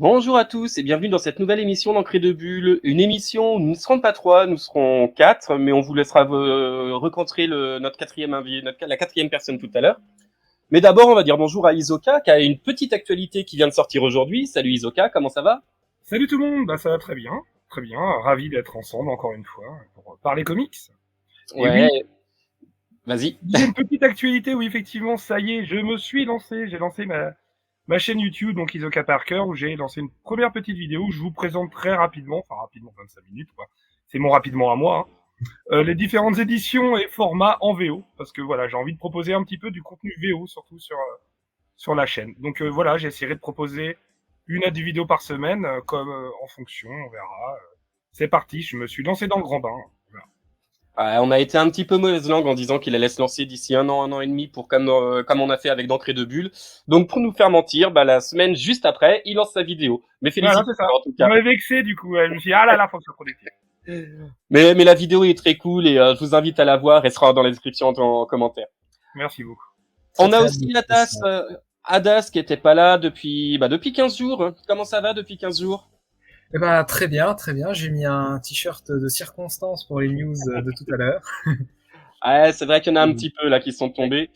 Bonjour à tous et bienvenue dans cette nouvelle émission d'Encre de Bulle. Une émission où nous ne serons pas trois, nous serons quatre, mais on vous laissera rencontrer notre quatrième invité, la quatrième personne tout à l'heure. Mais d'abord, on va dire bonjour à Isoka, qui a une petite actualité qui vient de sortir aujourd'hui. Salut Isoka, comment ça va? Salut tout le monde, ça va très bien, ravi d'être ensemble encore une fois pour parler comics. Et Ouais, oui, vas-y. j'ai une petite actualité où effectivement, ça y est, je me suis lancé, j'ai lancé ma chaîne YouTube, donc Isoka Parker, où j'ai lancé une première petite vidéo où je vous présente très rapidement, enfin rapidement, 25 minutes, quoi. C'est mon rapidement à moi, hein, les différentes éditions et formats en VO, parce que voilà, j'ai envie de proposer un petit peu du contenu VO, surtout sur la chaîne. Donc voilà, j'essaierai de proposer une à deux vidéos par semaine, comme en fonction, on verra. C'est parti, je me suis lancé dans le grand bain. Voilà. On a été un petit peu mauvaise langue en disant qu'il allait se lancer d'ici un an et demi pour comme on a fait avec d'encre et de bulle. Donc pour nous faire mentir, la semaine juste après, il lance sa vidéo. Mais Voilà, félicitations c'est ça. en tout Vous cas. m'avez vexé du coup. Je me suis dit, ah là là, faut que je sois productif. Mais la vidéo est très cool et je vous invite à la voir. Elle sera dans la description en commentaire. Merci beaucoup. Très On a très hâte de aussi voir ça. Adas qui était pas là depuis 15 jours. Comment ça va depuis 15 jours? Eh ben très bien, très bien. J'ai mis un t-shirt de circonstance pour les news de tout à l'heure. Ouais, c'est vrai qu'il y en a un petit peu là qui sont tombés.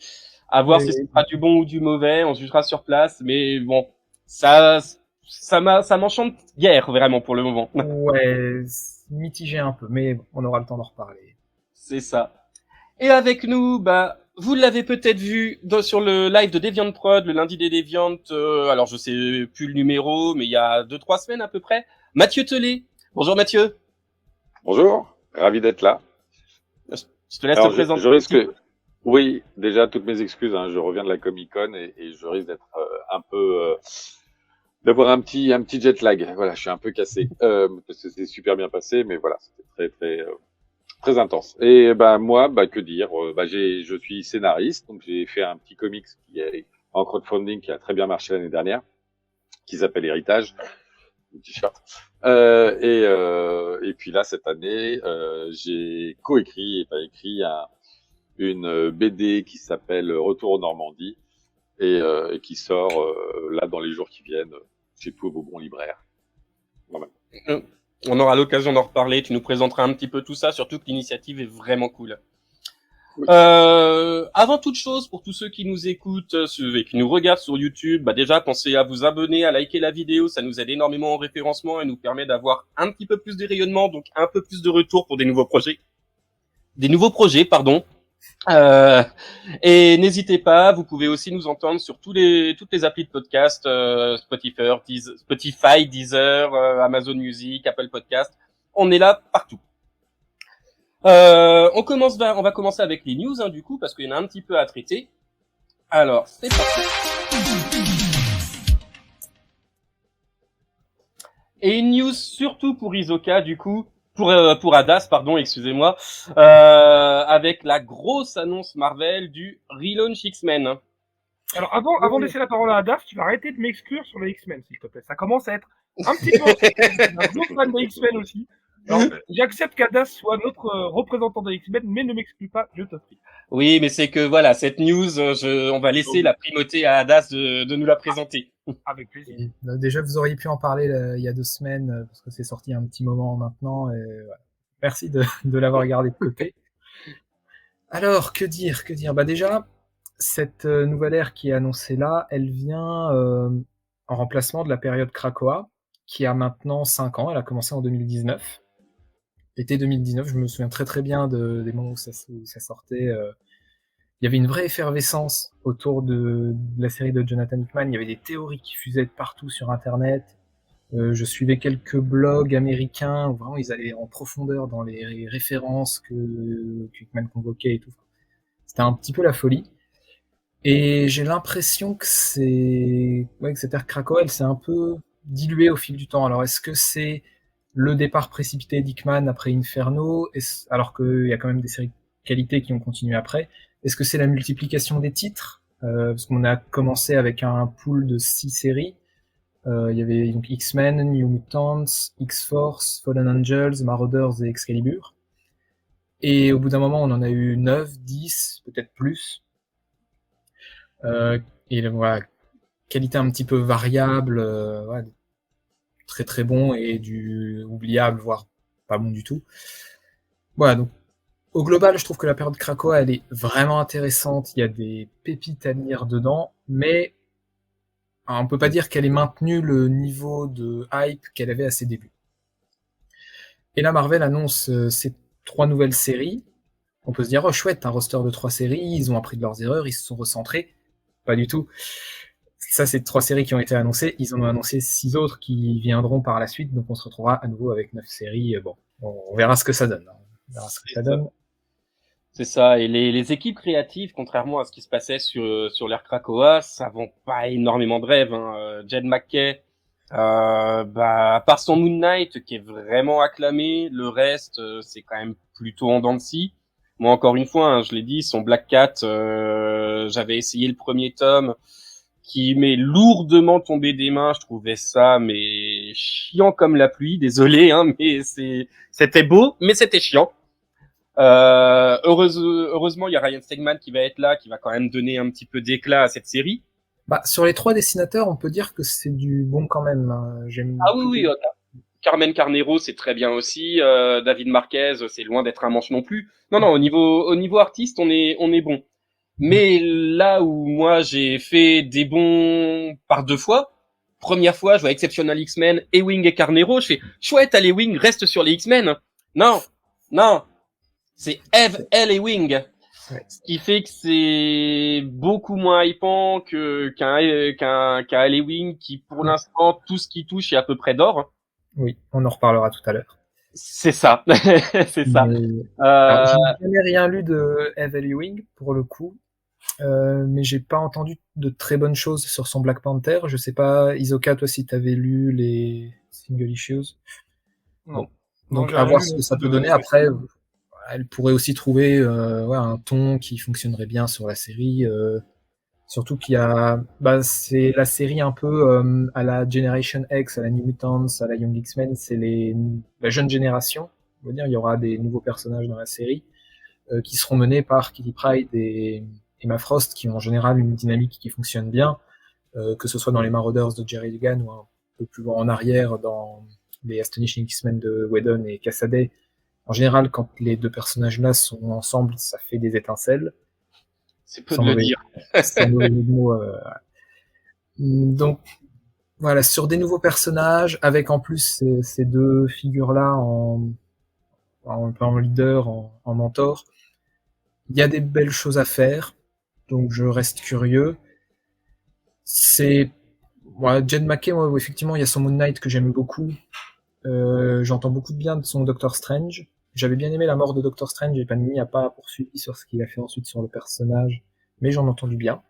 À voir si ce Et, sera du bon ou du mauvais. On jugera sur place. Mais bon, ça m'enchante guère vraiment pour le moment. ouais, c'est mitigé un peu, mais bon, on aura le temps d'en reparler. C'est ça. Et avec nous, vous l'avez peut-être vu sur le live de Deviant Prod, le lundi des Déviantes. Alors, je sais plus le numéro, mais il y a 2-3 semaines à peu près. Mathieu Tellet. Bonjour Mathieu. Bonjour, ravi d'être là. Je te laisse te Alors, présenter je un risque, petit peu. oui, déjà toutes mes excuses, hein, je reviens de la Comic Con et je risque d'être un peu, d'avoir un petit jet lag. Voilà, je suis un peu cassé parce que c'est super bien passé, mais voilà, c'était très intense. Et moi, que dire, je suis scénariste, donc j'ai fait un petit comics qui est en crowdfunding qui a très bien marché l'année dernière, qui s'appelle Héritage, le t-shirt. Et puis là, cette année, j'ai coécrit et pas écrit une BD qui s'appelle Retour en Normandie et qui sort là dans les jours qui viennent chez tous vos bons libraires. Voilà. Euh, On aura l'occasion d'en reparler. Tu nous présenteras un petit peu tout ça, surtout que l'initiative est vraiment cool. Oui. Avant toute chose, pour tous ceux qui nous écoutent et qui nous regardent sur YouTube, déjà pensez à vous abonner, à liker la vidéo, ça nous aide énormément en référencement et nous permet d'avoir un petit peu plus de rayonnement, donc un peu plus de retour pour des nouveaux projets, pardon. Euh, et n'hésitez pas, vous pouvez aussi nous entendre sur toutes les applis de podcast, Spotify, Deezer, Amazon Music, Apple Podcast. On est là partout. On va commencer avec les news, du coup, parce qu'il y en a un petit peu à traiter. Alors, c'est parti. Et une news surtout pour Isoka, du coup, pour Adas, pardon, excusez-moi, avec la grosse annonce Marvel du relaunch X-Men. Alors avant de laisser la parole à Adaf, tu vas arrêter de m'exclure sur les X-Men, s'il te plaît. Ça commence à être un petit peu ancien. Je suis un gros fan des X-Men aussi. Alors, j'accepte qu'Adas soit notre représentant des X-Men, mais ne m'exclus pas, je te prie. Oui, mais c'est que voilà, cette news, on va laisser la primauté à Adas de nous la présenter. Avec plaisir. Et, déjà, vous auriez pu en parler il y a 2 semaines, parce que c'est sorti un petit moment maintenant. Et, voilà. Merci de l'avoir gardé de côté. Alors, que dire, que dire? Bah déjà, cette nouvelle ère qui est annoncée là, elle vient en remplacement de la période Krakoa, qui a maintenant 5 ans. Elle a commencé en 2019. Été 2019, je me souviens très très bien des moments où ça sortait. Il y avait une vraie effervescence autour de la série de Jonathan Hickman. Il y avait des théories qui fusaient de partout sur Internet. Je suivais quelques blogs américains où vraiment ils allaient en profondeur dans les références que Hickman convoquait et tout. C'était un petit peu la folie. Et j'ai l'impression que que cette ère Krakow, elle s'est un peu diluée au fil du temps. Alors, est-ce que c'est le départ précipité d'Hickman après Inferno, alors qu'il y a quand même des séries de qualité qui ont continué après? Est-ce que c'est la multiplication des titres? Parce qu'on a commencé avec un pool de 6 séries. Il y avait donc X-Men, New Mutants, X-Force, Fallen Angels, Marauders et Excalibur. Et au bout d'un moment, on en a eu 9, 10, peut-être plus. Et voilà, qualité un petit peu variable, ouais, très très bon et du oubliable, voire pas bon du tout. Voilà, donc au global, je trouve que la période Krakoa, elle est vraiment intéressante. Il y a des pépites à lire dedans, mais on peut pas dire qu'elle ait maintenu le niveau de hype qu'elle avait à ses débuts. Et là, Marvel annonce ces 3 nouvelles séries. On peut se dire, oh chouette, un roster de 3 séries, ils ont appris de leurs erreurs, ils se sont recentrés. Pas du tout. Ça, c'est 3 séries qui ont été annoncées. Ils en ont annoncé 6 autres qui viendront par la suite, donc on se retrouvera à nouveau avec 9 séries. Bon, on verra ce que ça donne. On verra ce que ça donne. C'est ça, et les équipes créatives, contrairement à ce qui se passait sur l'ère Krakoa, ça vend pas énormément de rêves. Jed McKay, à part son Moon Knight qui est vraiment acclamé, le reste c'est quand même plutôt en dents de scie. Moi encore une fois, je l'ai dit, son Black Cat, j'avais essayé le premier tome, qui m'est lourdement tombé des mains. Je trouvais ça mais chiant comme la pluie. Désolé, mais c'était beau, mais c'était chiant. Heureusement, il y a Ryan Stegman qui va être là, qui va quand même donner un petit peu d'éclat à cette série. Sur les 3 dessinateurs, on peut dire que c'est du bon quand même. J'aime Ah oui, Carmen Carnero, c'est très bien aussi. David Marquez, c'est loin d'être un manche non plus. Non, au niveau artiste, on est bon. Mais là où moi j'ai fait des bons par 2 fois, première fois, je vois Exceptional X-Men, Ewing et Carnero, je fais chouette, allez Ewing, reste sur les X-Men. Non, c'est Eve, elle et Wing. Ouais. Ce qui fait que c'est beaucoup moins hypant qu'un L.A. Wing qui, pour l'instant, tout ce qui touche est à peu près d'or. Oui, on en reparlera tout à l'heure. C'est ça. C'est ça. Alors, je n'ai jamais rien lu de Evelyn Wing, pour le coup. Mais j'ai pas entendu de très bonnes choses sur son Black Panther. Je sais pas, Isoka, toi, si t'avais lu les single issues. Non. Donc, à voir ce que ça peut donner. Après, elle pourrait aussi trouver un ton qui fonctionnerait bien sur la série. Surtout qu'il y a, c'est la série un peu à la Generation X, à la New Mutants, à la Young X-Men, c'est la jeune génération. On va dire, il y aura des nouveaux personnages dans la série qui seront menés par Kitty Pryde et Emma Frost, qui ont en général une dynamique qui fonctionne bien, que ce soit dans les Marauders de Jerry Dugan ou un peu plus loin en arrière dans les Astonishing X-Men de Whedon et Cassaday. En général, quand les 2 personnages-là sont ensemble, ça fait des étincelles. C'est peu de le dire. Sans mauvais mots, Donc, voilà, sur des nouveaux personnages, avec en plus ces 2 figures-là en leader, en mentor, il y a des belles choses à faire, donc je reste curieux. Jed McKay, effectivement, il y a son Moon Knight que j'aime beaucoup. J'entends beaucoup de bien de son Doctor Strange. J'avais bien aimé la mort de Doctor Strange et Panini n'a pas poursuivi sur ce qu'il a fait ensuite sur le personnage, mais j'en ai entendu bien.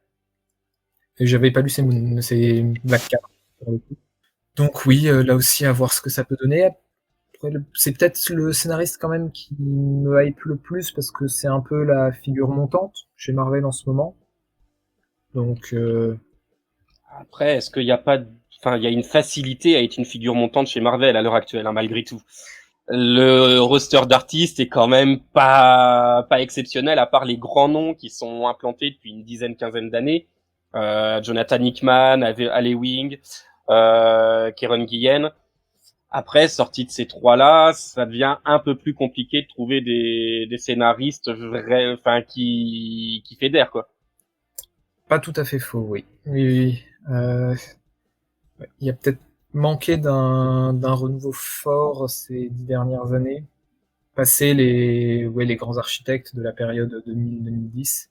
Et j'avais pas lu ses Black Cat pour le coup. Donc oui, là aussi à voir ce que ça peut donner. Après, c'est peut-être le scénariste quand même qui me hype le plus parce que c'est un peu la figure montante chez Marvel en ce moment. Donc après, est-ce qu'il y a pas, il y a une facilité à être une figure montante chez Marvel à l'heure actuelle, malgré tout. Le roster d'artistes est quand même pas exceptionnel, à part les grands noms qui sont implantés depuis une quinzaine d'années. Jonathan Hickman, Ale Wing, Kieron Gillen. Après, sorti de ces 3-là, ça devient un peu plus compliqué de trouver des scénaristes qui fédèrent, quoi. Pas tout à fait faux, oui. Oui. Il y a peut-être manqué d'un renouveau fort ces 10 dernières années. Passer les grands architectes de la période 2000-2010.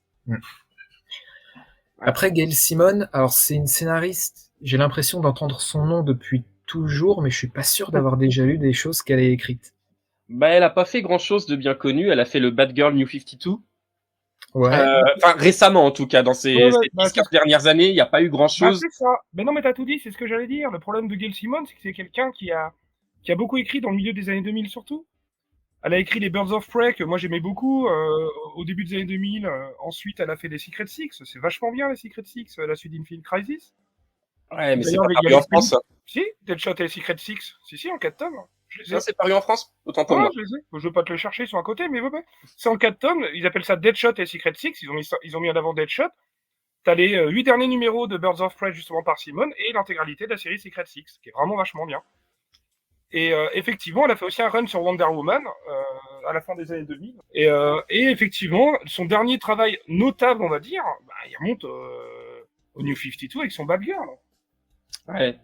Après, Gail Simone, alors c'est une scénariste, j'ai l'impression d'entendre son nom depuis toujours, mais je suis pas sûr d'avoir déjà lu des choses qu'elle a écrites. Elle a pas fait grand chose de bien connu, elle a fait le Batgirl New 52. Ouais. Récemment en tout cas, dans ces 10-15 dernières années, il n'y a pas eu grand chose. C'est ça. Mais non, mais t'as tout dit, c'est ce que j'allais dire. Le problème de Gail Simone, c'est que c'est quelqu'un qui a beaucoup écrit dans le milieu des années 2000 surtout. Elle a écrit les Birds of Prey, que moi j'aimais beaucoup, au début des années 2000. Ensuite, elle a fait les Secret Six. C'est vachement bien, les Secret Six, la suite d'Infinite Crisis. Ouais, mais c'est pas paru en France. Si, Deadshot et les Secret Six. Si, en 4 tomes. Ça, c'est paru en France, autant pour moi. Je les ai. Je vais pas te les chercher, ils sont à côté, mais c'est en 4 tomes. Ils appellent ça Deadshot et Secret Six. Ils ont mis en avant Deadshot. T'as les 8 derniers numéros de Birds of Prey, justement, par Simone, et l'intégralité de la série Secret Six, qui est vraiment vachement bien. Et effectivement, elle a fait aussi un run sur Wonder Woman à la fin des années 2000. Et effectivement, son dernier travail notable, on va dire, bah, il remonte au New 52 avec son Bad Girl. Ouais.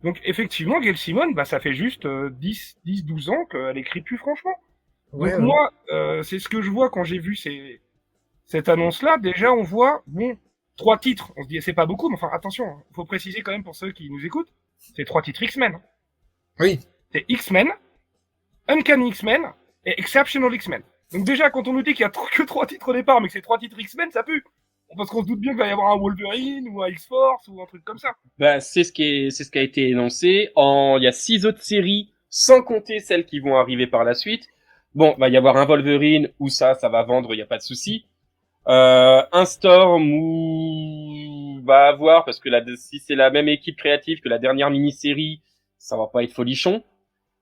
Donc effectivement, Gail Simone, bah, ça fait juste 10-12 ans qu'elle écrit plus franchement. Ouais, Donc ouais. moi, c'est ce que je vois quand j'ai vu cette annonce-là. Déjà, on voit, bon, 3 titres. On se dit, c'est pas beaucoup, mais enfin, attention, il faut préciser quand même pour ceux qui nous écoutent, c'est 3 titres X-Men. Oui. C'est X-Men, Uncanny X-Men et Exceptional X-Men. Donc déjà, quand on nous dit qu'il y a que 3 titres au départ, mais que c'est 3 titres X-Men, ça pue. Parce qu'on se doute bien qu'il va y avoir un Wolverine ou un X-Force ou un truc comme ça. Bah, c'est ce qui a été énoncé. Il y a 6 autres séries, sans compter celles qui vont arriver par la suite. Bon, va y avoir un Wolverine, où ça va vendre, y a pas de souci. Un Storm où va avoir, parce que si c'est la même équipe créative que la dernière mini-série, ça va pas être folichon.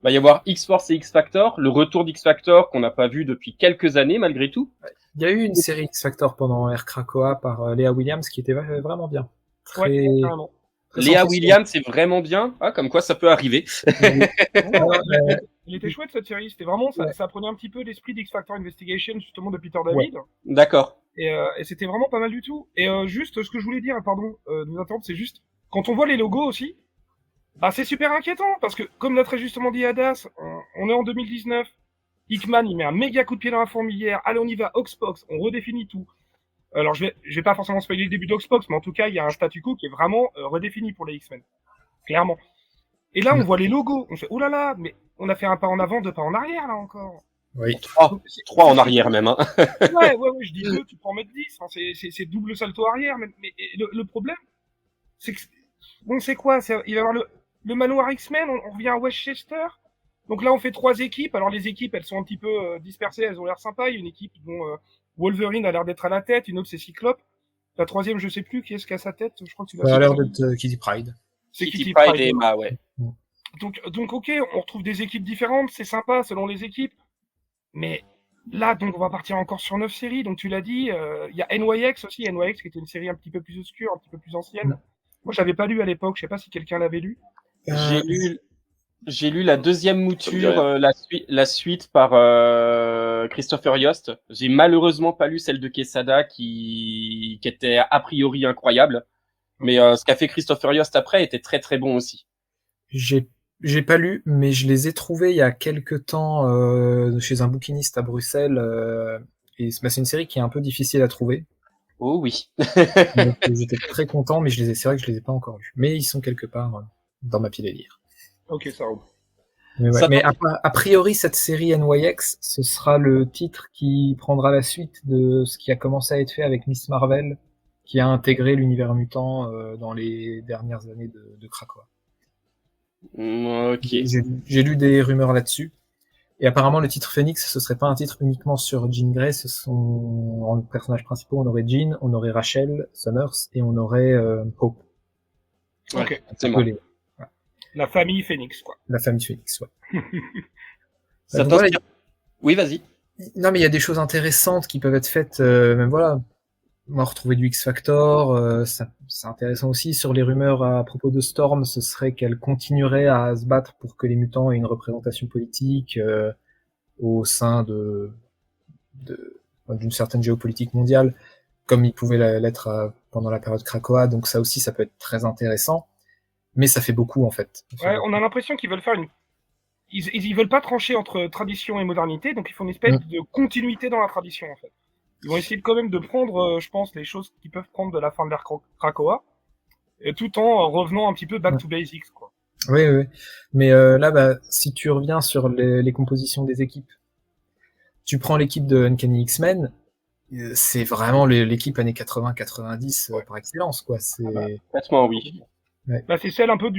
Va y avoir X-Force et X-Factor, le retour d'X-Factor qu'on n'a pas vu depuis quelques années malgré tout. Il y a eu une série X-Factor pendant Air Krakoa par Léa Williams qui était vraiment bien. Ouais, Très, carrément. très Léa centrée sur- Williams, c'est vraiment bien. Ah, comme quoi ça peut arriver. Non, Alors, elle était chouette cette série. C'était vraiment, Ouais. ça prenait un petit peu l'esprit d'X-Factor Investigation justement de Peter Ouais. David. D'accord. Et c'était vraiment pas mal du tout. Et juste, ce que je voulais dire, pardon de vous interrompre, c'est juste, quand on voit les logos aussi, bah c'est super inquiétant, parce que, comme l'a très justement dit Hadas, on est en 2019, Hickman, il met un méga coup de pied dans la fourmilière, allez on y va, Oxbox, on redéfinit tout. Alors je vais pas forcément spoiler le début d'Oxbox, mais en tout cas, il y a un statu quo qui est vraiment redéfini pour les X-Men. Clairement. Et là, on voit les logos, on fait, oh là là, mais on a fait un pas en avant, 2 pas en arrière, là encore. Oui. Trois, trois en arrière même. Hein. Ouais, je dis 2, tu peux en mettre 10. Enfin, c'est double salto arrière. Mais le problème, c'est que, bon, c'est quoi? Il va y avoir le manoir X-Men, on revient à Westchester. Donc là, on fait 3 équipes. Alors, les équipes, elles sont un petit peu dispersées, elles ont l'air sympas. Il y a une équipe dont Wolverine a l'air d'être à la tête, une autre, c'est Cyclope. La troisième, je sais plus qui est-ce qui a sa tête. Je crois que tu l'as Ça a l'air cité. d'être Kitty Pride. C'est Kitty Pryde et Emma, ouais. Donc, ok, on retrouve des équipes différentes, c'est sympa selon les équipes. Mais là, donc, on va partir encore sur 9 séries. Donc, tu l'as dit, il y a NYX aussi. NYX qui était une série un petit peu plus obscure, un petit peu plus ancienne. Moi, je l'avais pas lu à l'époque. Je sais pas si quelqu'un l'avait lu. J'ai lu la deuxième mouture, la suite par Christopher Yost. J'ai malheureusement pas lu celle de Quesada qui était a priori incroyable. Mais ce qu'a fait Christopher Yost après était très très bon aussi. J'ai pas lu, mais je les ai trouvés il y a quelques temps chez un bouquiniste à Bruxelles. Et c'est une série qui est un peu difficile à trouver. Oh oui. Donc j'étais très content, mais c'est vrai que je les ai pas encore lus. Mais ils sont quelque part dans ma pile à lire. Ok, ça roule. Mais, ouais. Mais a priori, cette série NYX, ce sera le titre qui prendra la suite de ce qui a commencé à être fait avec Miss Marvel, qui a intégré l'univers mutant dans les dernières années de Krakoa. Ok. J'ai lu des rumeurs là-dessus. Et apparemment, le titre Phoenix, ce serait pas un titre uniquement sur Jean Grey. En personnages principaux, on aurait Jean, on aurait Rachel Summers et on aurait Hope. Ouais, ok. c'est bon. La famille Phoenix, quoi. La famille Phoenix, ouais. Ça donc, voilà, Oui, vas-y. non, mais il y a des choses intéressantes qui peuvent être faites, même voilà. Moi, retrouver du X-Factor, c'est intéressant aussi. Sur les rumeurs à propos de Storm, ce serait qu'elle continuerait à se battre pour que les mutants aient une représentation politique au sein d'une certaine géopolitique mondiale, comme il pouvait l'être pendant la période Krakoa. Donc ça aussi, ça peut être très intéressant. Mais ça fait beaucoup, en fait. Ouais, on a l'impression qu'ils veulent faire ils veulent pas trancher entre tradition et modernité, donc ils font une espèce de continuité dans la tradition, en fait. Ils vont essayer quand même de prendre, je pense, les choses qu'ils peuvent prendre de la fin de l'ère Krakoa, et tout en revenant un petit peu back to basics, quoi. Oui. Mais là, si tu reviens sur les compositions des équipes, tu prends l'équipe de Uncanny X-Men, c'est vraiment l'équipe années 80-90 par excellence, quoi. Complètement, oui. Ouais. Bah, c'est celle un peu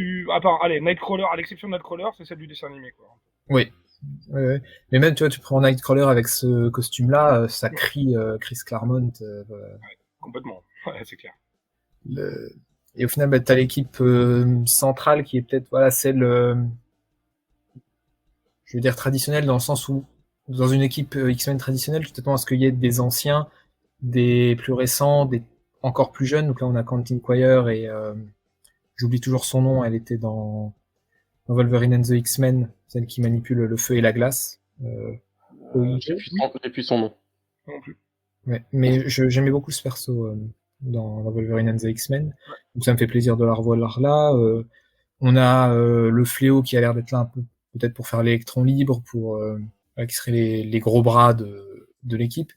allez, Nightcrawler, à l'exception de Nightcrawler, c'est celle du dessin animé, quoi. Oui. Mais même, tu vois, tu prends Nightcrawler avec ce costume-là, ça crie Chris Claremont. Complètement. Ouais, c'est clair. Et au final, t'as l'équipe centrale qui est peut-être, celle, je veux dire, traditionnelle dans le sens où, dans une équipe X-Men traditionnelle, tu t'attends à ce qu'il y ait des anciens, des plus récents, des encore plus jeunes. Donc là, on a Quentin Quire et j'oublie toujours son nom, elle était dans dans Wolverine and the X-Men, celle qui manipule le feu et la glace. J'ai plus son nom. Non plus. Ouais, mais j'aimais beaucoup ce perso dans Wolverine and the X-Men. Donc ça me fait plaisir de la revoir là. On a le Fléau qui a l'air d'être là un peu, peut-être pour faire l'électron libre, pour qui serait les gros bras de l'équipe.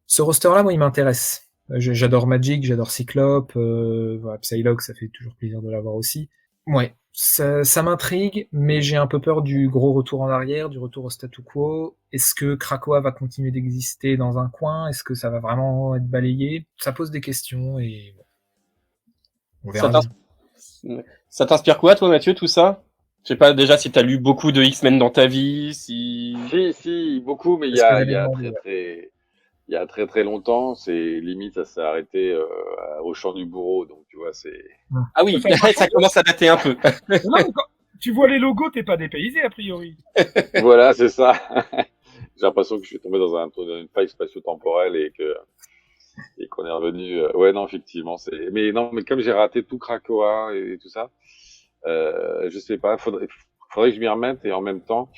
Ce roster-là, moi, il m'intéresse. J'adore Magic, j'adore Cyclope, voilà, Psylocke, ça fait toujours plaisir de l'avoir aussi. Ouais, ça m'intrigue, mais j'ai un peu peur du gros retour en arrière, du retour au statu quo. Est-ce que Krakoa va continuer d'exister dans un coin? Est-ce que ça va vraiment être balayé? Ça pose des questions et on verra. Ça t'inspire quoi, toi, Mathieu, tout ça? Je sais pas déjà si t'as lu beaucoup de X-Men dans ta vie, si... Si, beaucoup, mais il y a très longtemps, c'est limite, ça s'est arrêté au champ du bourreau, donc tu vois, c'est... Ah oui, ça commence à dater un peu. Non, quand tu vois les logos, t'es pas dépaysé, a priori. Voilà, c'est ça. J'ai l'impression que je suis tombé dans une faille spatio-temporelle et qu'on est revenu... Ouais, non, effectivement, mais comme j'ai raté tout Krakoa et tout ça, je sais pas, faudrait que je m'y remette, et en même temps,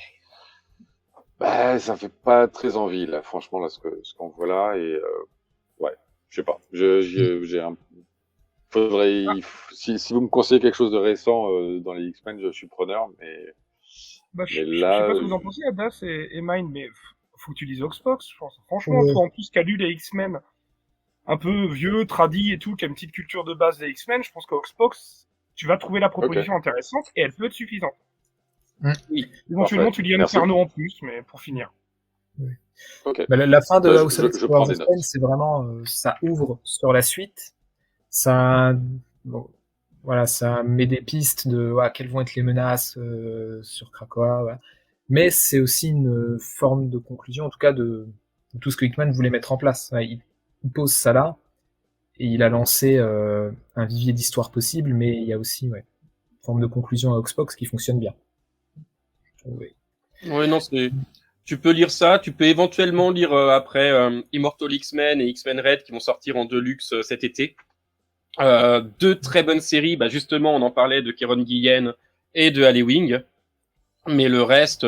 bah, ça fait pas très envie, là, franchement, là, ce qu'on voit là, et ouais, je sais pas, j'ai un... si vous me conseillez quelque chose de récent dans les X-Men, je suis preneur, mais je là, sais pas ce que vous en pensez, Adas et Mine, mais faut que tu lises Oxbox, je pense. Franchement, toi, en plus, qui a lu les X-Men un peu vieux, tradi et tout, qui a une petite culture de base des X-Men, je pense qu'Oxbox, tu vas trouver la proposition intéressante et elle peut être suffisante. Oui. Éventuellement, tu lis un Inferno en plus, mais pour finir. Oui. Bah, la fin de House of X, c'est vraiment, ça ouvre sur la suite. Ça, voilà, ça met des pistes de quelles vont être les menaces sur Krakoa. Voilà. Mais c'est aussi une forme de conclusion, en tout cas de tout ce que Hickman voulait mettre en place. Il pose ça là, et il a lancé un vivier d'histoires possibles, mais il y a aussi une forme de conclusion à Oxbox qui fonctionne bien. Oui, non, tu peux lire ça, tu peux éventuellement lire après Immortal X-Men et X-Men Red qui vont sortir en deluxe cet été. Deux très bonnes séries, bah justement on en parlait de Kieron Gillen et de Alley Wing, mais le reste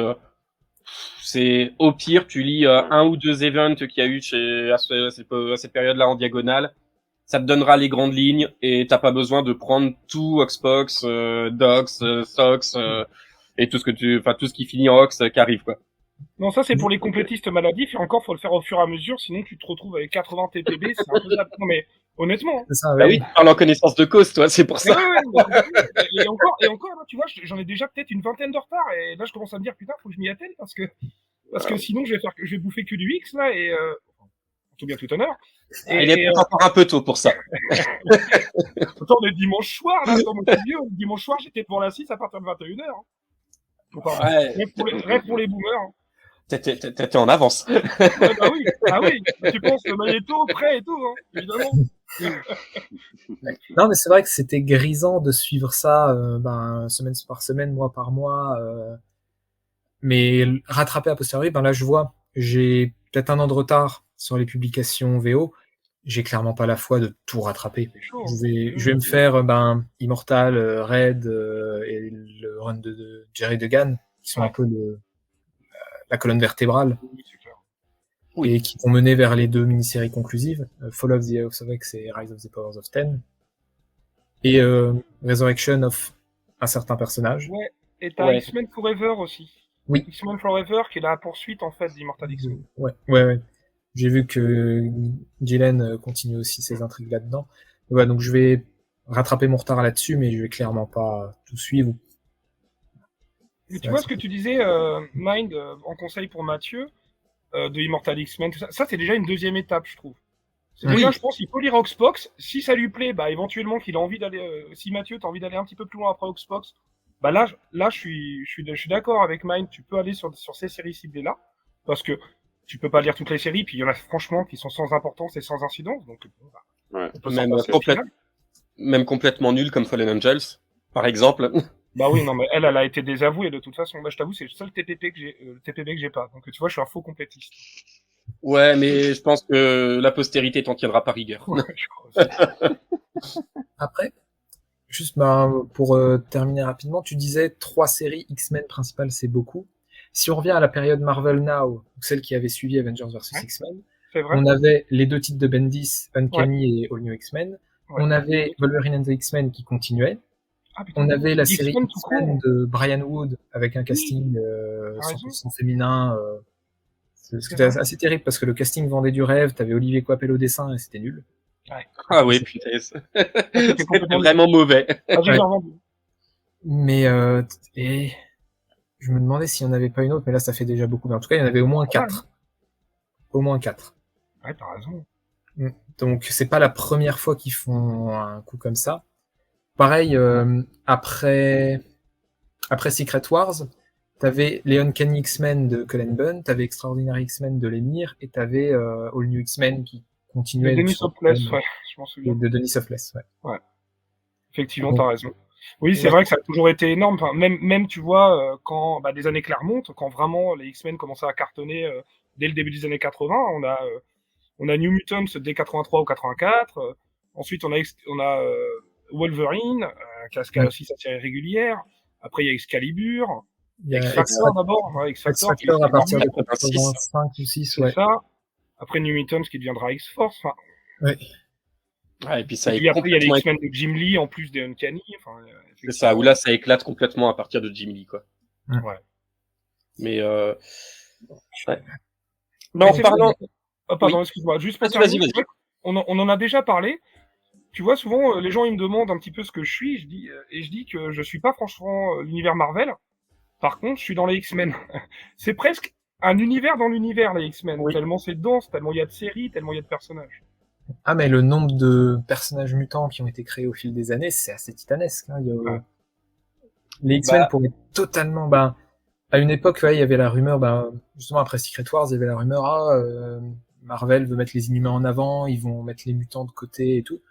c'est au pire tu lis un ou deux events qu'il y a eu à cette période-là en diagonale, ça te donnera les grandes lignes et t'as pas besoin de prendre tout Oxbox, Dox, Sox et tout ce qui finit en Ox qui arrive quoi. Non, ça c'est pour les complétistes maladifs, et encore faut le faire au fur et à mesure, sinon tu te retrouves avec 80 TPB, c'est un peu ça. Non mais honnêtement. C'est ça, Bah oui, tu parles en connaissance de cause, toi, c'est pour ça. Et encore, là, tu vois, j'en ai déjà peut-être une vingtaine de retard, et là je commence à me dire putain, faut que je m'y attelle parce que sinon je vais bouffer que du X là, et tout bien tout honneur. Il est encore un peu tôt pour ça. Pourtant on est dimanche soir là, dans mon studio, dimanche soir j'étais devant la 6 à partir de 21h. Rêve pour les boomers. Hein. T'étais en avance. Ah oui, tu penses le magnéto prêt et tout, hein, évidemment. Non, mais c'est vrai que c'était grisant de suivre ça semaine par semaine, mois par mois. Mais rattraper a posteriori, là je vois, j'ai peut-être un an de retard sur les publications VO. J'ai clairement pas la foi de tout rattraper. Je vais me faire Immortal, Red et le run de Jerry Duggan, qui sont un peu la colonne vertébrale, et qui vont mener vers les deux mini-séries conclusives, Fall of the House of X et Rise of the Powers of Ten, et Resurrection of un certain personnage. Ouais, et t'as X-Men Forever aussi. Oui. X-Men Forever, qui est la poursuite en fait d'Immortal X-Men. Ouais. J'ai vu que Gillen continue aussi ses intrigues là-dedans. Ouais, donc je vais rattraper mon retard là-dessus, mais je vais clairement pas tout suivre. Mais tu vois ce que tu disais, Mind, en conseil pour Mathieu, de Immortal X-Men, ça c'est déjà une deuxième étape, je trouve. Déjà, je pense qu'il faut lire Oxbox. Si ça lui plaît, éventuellement qu'il a envie d'aller, si Mathieu t'as envie d'aller un petit peu plus loin après Oxbox, là je suis d'accord avec Mind, tu peux aller sur ces séries ciblées là, parce que tu peux pas lire toutes les séries, puis il y en a franchement qui sont sans importance et sans incidence, donc même complètement nul comme Fallen Angels, par exemple. Bah oui, non mais elle a été désavouée de toute façon. Je t'avoue, c'est le seul TPP que j'ai pas. Donc tu vois, je suis un faux complétiste. Ouais, mais je pense que la postérité t'en tiendra par rigueur. Après, Juste pour terminer rapidement, tu disais 3 séries X-Men principales, c'est beaucoup. Si on revient à la période Marvel Now, celle qui avait suivi Avengers vs Ouais. X-Men, C'est vrai. on avait les 2 titres de Bendis, Uncanny et All New X-Men. Ouais. On avait Wolverine and the X-Men qui continuait. Ah, putain, On avait la série X-Men tout X-Men court. de Brian Wood avec un casting T'as raison. 100% féminin. C'est C'était vrai. assez terrible parce que le casting vendait du rêve. T'avais Olivier Coipel au dessin et c'était nul. Ah ouais, putain. C'était C'était complètement vraiment mauvais. Ah, j'ai Ouais. revendu. Mais et je me demandais s'il n'y en avait pas une autre, mais là ça fait déjà beaucoup. Mais en tout cas, il y en avait au moins 4. Au moins 4. Ouais, t'as raison. Donc c'est pas la première fois qu'ils font un coup comme ça. Pareil, après Secret Wars, t'avais les Uncanny X-Men de Cullen Bunn, t'avais Extraordinary X-Men de Lemire, et t'avais All New X-Men qui De continuait Denis sur Hopeless, ouais, je m'en souviens. de Denis Hopeless, ouais. Effectivement, Donc, t'as raison. Oui, c'est ouais. vrai que ça a toujours été énorme. Enfin, même tu vois, quand des années Claremont, quand vraiment les X-Men commençaient à cartonner dès le début des années 80, on a New Mutants dès 83 ou 84. Ensuite, on a Wolverine, qui a aussi sa série régulière. Après, il y a Excalibur. Il y a X-Factor d'abord. Ouais, X X-Factor qui Factor à partir de 86. 85 ou 6, c'est ouais. ça. Après New Mutants qui deviendra X-Force. Enfin, Ouais. Ouais, et puis ça et puis après, il y a les complètement X-Men de Jim Lee en plus des Uncanny. Enfin, c'est ça, où là ça éclate complètement à partir de Jim Lee, quoi. Ouais. Mais ouais. Mais en c'est parlant, vrai. Oh, pardon, oui. excuse-moi. Juste pour Vas-y, terminer, vas-y. c'est vrai qu'on on en a déjà parlé. Tu vois, souvent, les gens ils me demandent un petit peu ce que je suis, je dis que je suis pas franchement l'univers Marvel. Par contre, je suis dans les X-Men. C'est presque un univers dans l'univers, les X-Men. Oui. Tellement c'est dense, tellement il y a de séries, tellement il y a de personnages. Ah, mais le nombre de personnages mutants qui ont été créés au fil des années, c'est assez titanesque. Hein. Ouais. Les X-Men pourraient totalement... à une époque, ouais, il y avait la rumeur, justement après Secret Wars, il y avait la rumeur, Marvel veut mettre les Inhumains en avant, ils vont mettre les mutants de côté et tout.